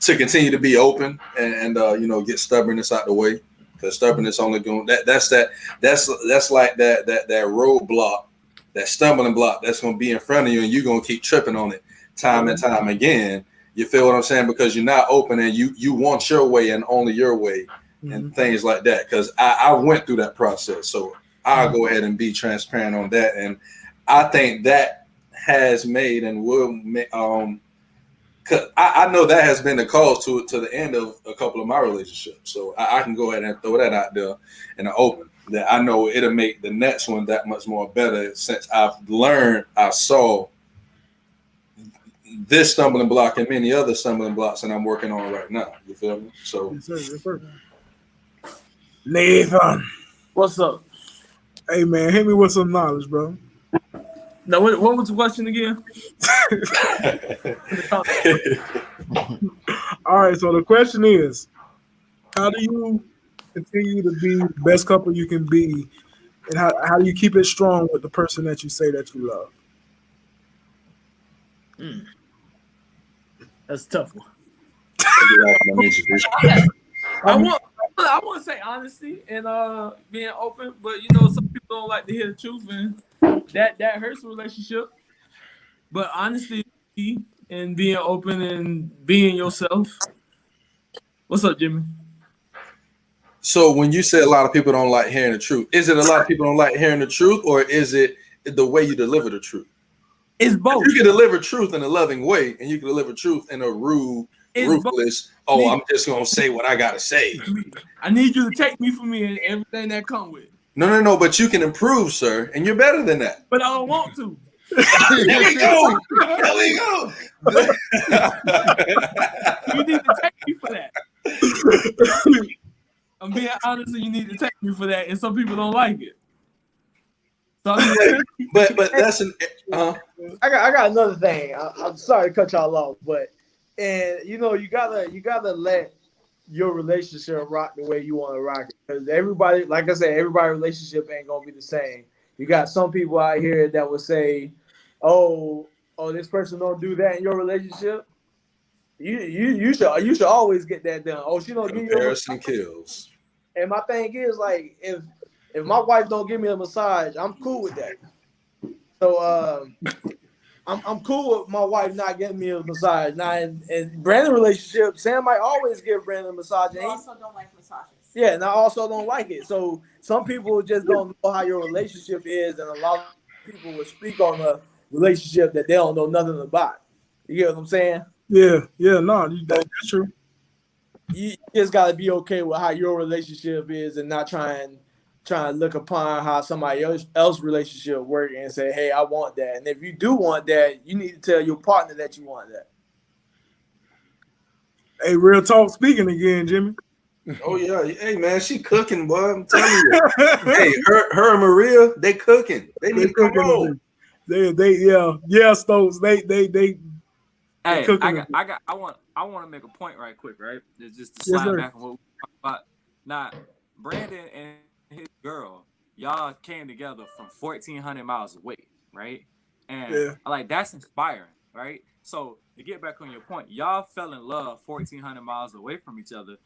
to continue to be open and you know, get stubbornness out the way, because stubbornness only going that's like that roadblock, that stumbling block that's gonna be in front of you, and you're gonna keep tripping on it time and time again. You feel what I'm saying? Because you're not open, and you want your way and only your way, and things like that. Because I went through that process, so I'll go ahead and be transparent on that. And I think that has made and will make, cause I know that has been the cause to the end of a couple of my relationships. So I can go ahead and throw that out there in the open, that I know it'll make the next one that much more better, since I saw this stumbling block and many other stumbling blocks, and I'm working on right now. You feel me? So, yes, sir. Nathan, what's up? Hey man, hit me with some knowledge, bro. Now, what was the question again? All right, so the question is, how do you continue to be the best couple you can be, and how do you keep it strong with the person that you say that you love? That's a tough one. I want to say honesty and being open, but you know, some people don't like to hear the truth, and that hurts a relationship. But honesty and being open and being yourself. What's up, Jimmy? So when you say a lot of people don't like hearing the truth, is it a lot of people don't like hearing the truth, or is it the way you deliver the truth? It's both. You can deliver truth in a loving way, and you can deliver truth in a rude, ruthless. I'm just gonna say what I gotta say. I need you to take me for me and everything that come with it. No. But you can improve, sir, and you're better than that. But I don't want to. There we go. There we go. You need to take me for that. I'm being honest, and you need to take me for that, and some people don't like it. So but that's an I got another thing. I'm sorry to cut y'all off, but you gotta let your relationship rock the way you want to rock it, because everybody, like I said, everybody's relationship ain't gonna be the same. You got some people out here that will say, "Oh, this person don't do that in your relationship." You should always get that done. Oh, she don't give you comparison kills. And my thing is, like, if my wife don't give me a massage, I'm cool with that. So I'm cool with my wife not getting me a massage. Now in Brandon's relationship, Sam might always give Brandon a massage. You also don't like massages. Yeah, and I also don't like it. So some people just don't know how your relationship is, and a lot of people will speak on a relationship that they don't know nothing about. You get what I'm saying? Yeah, no, that's true. You just gotta be okay with how your relationship is, and not trying to look upon how somebody else relationship work and say, "Hey, I want that." And if you do want that, you need to tell your partner that you want that. Hey, real talk speaking again, Jimmy. Oh yeah, hey man, she cooking, boy. I'm telling you. Hey, her and Maria, they cooking. They need to come on. They Stokes. They Hey, cooking. I want to make a point right quick, right? It's just to Yes, slide sir. back on what we talked about. Now, Brandon and his girl, y'all came together from 1,400 miles away, right? And Yeah. like that's inspiring, right? So to get back on your point, y'all fell in love 1,400 miles away from each other,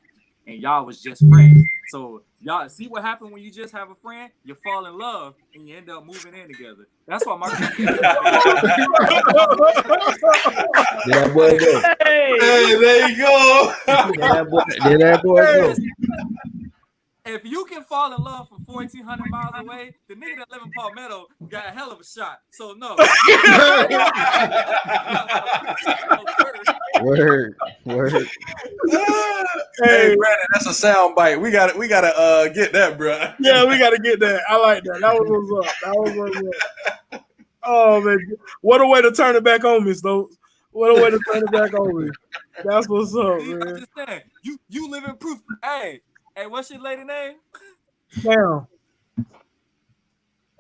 and y'all was just friends. So y'all see what happened when you just have a friend? You fall in love and you end up moving in together. That's why my That boy go. Hey, there you go. That boy go. If you can fall in love from 1,400 miles away, the nigga that live in Palmetto got a hell of a shot. So no. Word. Hey, Brandon, that's a sound bite. We gotta get that, bro. Yeah, we gotta get that. I like that. That was what's up. Oh man, what a way to turn it back on me, Stokes. What a way to turn it back on me. That's what's up, See, man. understand. You live in proof. Hey, what's your lady name? Damn.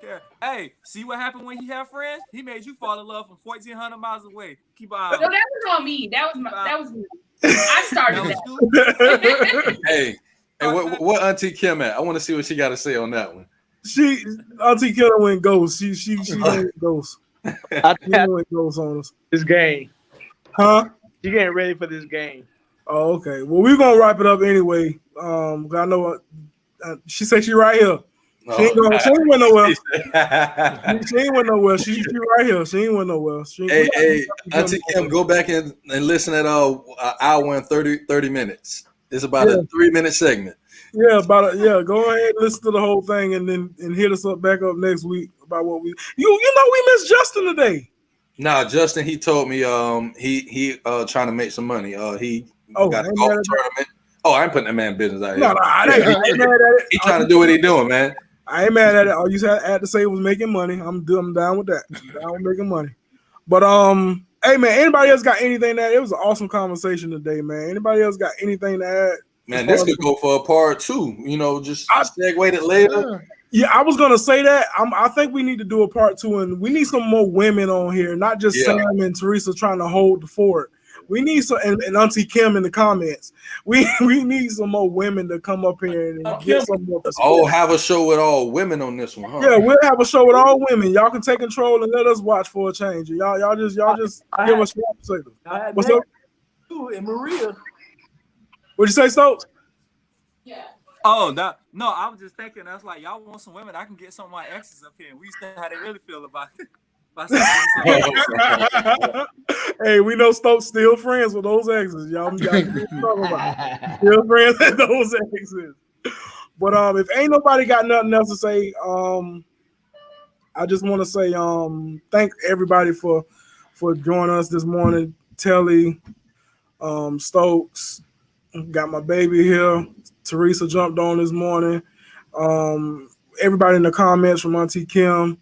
Yeah. Hey, see what happened when he had friends? He made you fall in love from 1,400 miles away. Keep an eye No, on that was on me. That was me. I started that. Hey, what Auntie Kim at? I want to see what she got to say on that one. Auntie Killer went ghost. She went ghost. She went ghost on us. This game. Huh? You getting ready for this game. Oh, okay. Well, we're gonna wrap it up anyway. I know she said she right here. She ain't went nowhere. She ain't went nowhere. She right here. She ain't went nowhere. Hey, Auntie Kim, go back and listen at an hour and 30 minutes. It's about a 3-minute segment. Yeah, go ahead and listen to the whole thing and then hit us back up next week about what we we missed Justin today. Nah, Justin, he told me he trying to make some money. He got a golf tournament. Oh, I ain't putting that man business out here. No, I ain't mad at it. He trying to do what he doing, man. I ain't mad at it. All you had to say was making money. I'm down with that. I'm down with making money. But hey man, anybody else got anything to add? It was an awesome conversation today, man. Anybody else got anything to add? Man, this could go for a part 2. Just segue it later. Yeah, I was gonna say that. I think we need to do a part 2, and we need some more women on here, not just Sam and Teresa trying to hold the fort. We need some and Auntie Kim in the comments. We need some more women to come up here and get some more perspective. Oh, have a show with all women on this one, huh? Yeah, we'll have a show with all women. Y'all can take control and let us watch for a change. Y'all just give us your perspective. What's up? And Maria. What'd you say, Stokes? Oh, no, I was just thinking, that's like, y'all want some women, I can get some of my exes up here, and we see how they really feel about it. Hey, we know Stokes still friends with those exes. Y'all talking about still friends with those exes. But if ain't nobody got nothing else to say, I just want to say thank everybody for joining us this morning. Telly, Stokes, got my baby here. Teresa jumped on this morning. everybody in the comments from Auntie Kim,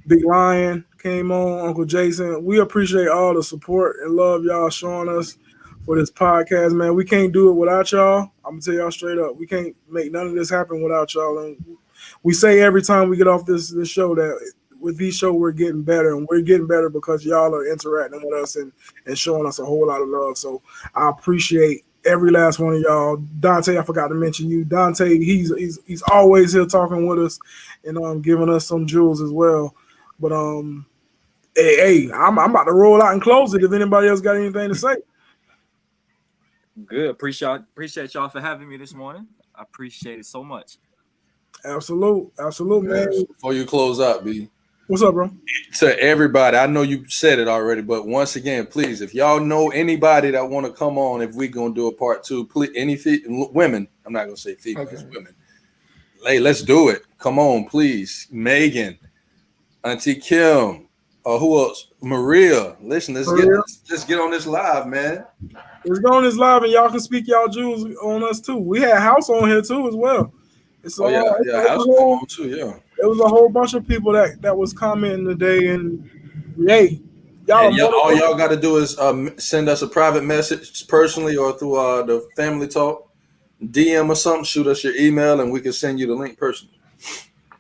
Big Lion came on, Uncle Jason. We appreciate all the support and love y'all showing us for this podcast, man. We can't do it without y'all. I'm gonna tell y'all straight up, we can't make none of this happen without y'all. And we say every time we get off this show that with these shows we're getting better, and we're getting better because y'all are interacting with us and showing us a whole lot of love. So I appreciate every last one of y'all. Dante, I forgot to mention you. Dante, he's always here talking with us and giving us some jewels as well. But hey, I'm about to roll out and close it if anybody else got anything to say. Good. Appreciate y'all for having me this morning. I appreciate it so much. Absolute, man. Before you close out, B. What's up, bro? To everybody, I know you said it already, but once again, please, if y'all know anybody that want to come on, if we're gonna do a part 2, please, women, I'm not gonna say females, women. Hey, let's do it. Come on, please. Megan, Auntie Kim, who else? Maria. Listen, let's get on this live, man. Let's go on this live and y'all can speak y'all jewels on us too. We had House on here too as well. House on too, yeah. There was a whole bunch of people that was commenting today, and hey, all y'all got to do is send us a private message personally or through the Family Talk DM or something. Shoot us your email, and we can send you the link personally.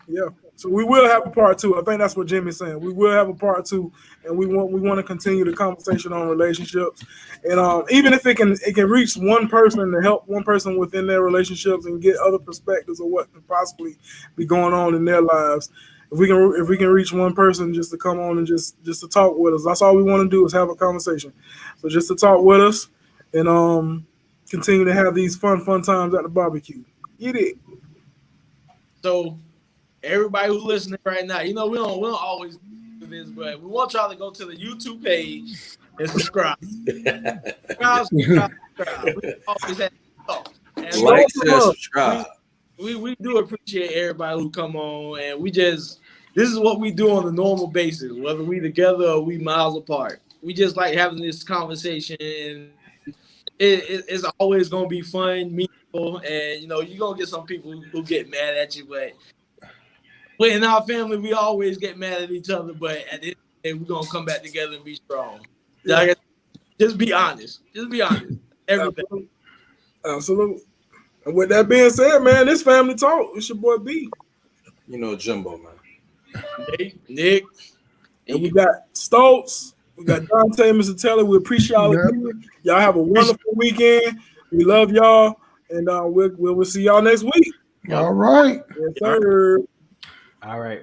Yeah. So we will have a part 2. I think that's what Jimmy's saying. We will have a part 2, and we want to continue the conversation on relationships. And even if it can reach one person to help one person within their relationships and get other perspectives of what could possibly be going on in their lives. If we can reach one person just to come on and just to talk with us, that's all we want to do is have a conversation. So just to talk with us and continue to have these fun times at the barbecue. Get it. So everybody who's listening right now, we don't always do this, but we want y'all to go to the YouTube page and subscribe. subscribe. We always have to talk. And like, share, subscribe. We do appreciate everybody who come on, and this is what we do on a normal basis, whether we together or we miles apart. We just like having this conversation, and it's always gonna be fun, meaningful, and you're gonna get some people who get mad at you, but in our family, we always get mad at each other, but at the end of the day, we're going to come back together and be strong. Yeah. Just be honest. Just be honest. Everything. Absolutely. And with that being said, man, this Family Talk. It's your boy B. Jimbo, man. Nick. And we got Stoltz. We got Dante, Mr. Taylor. We appreciate y'all. Y'all have a wonderful weekend. We love y'all. And we'll see y'all next week. All right. Yes, sir. All right.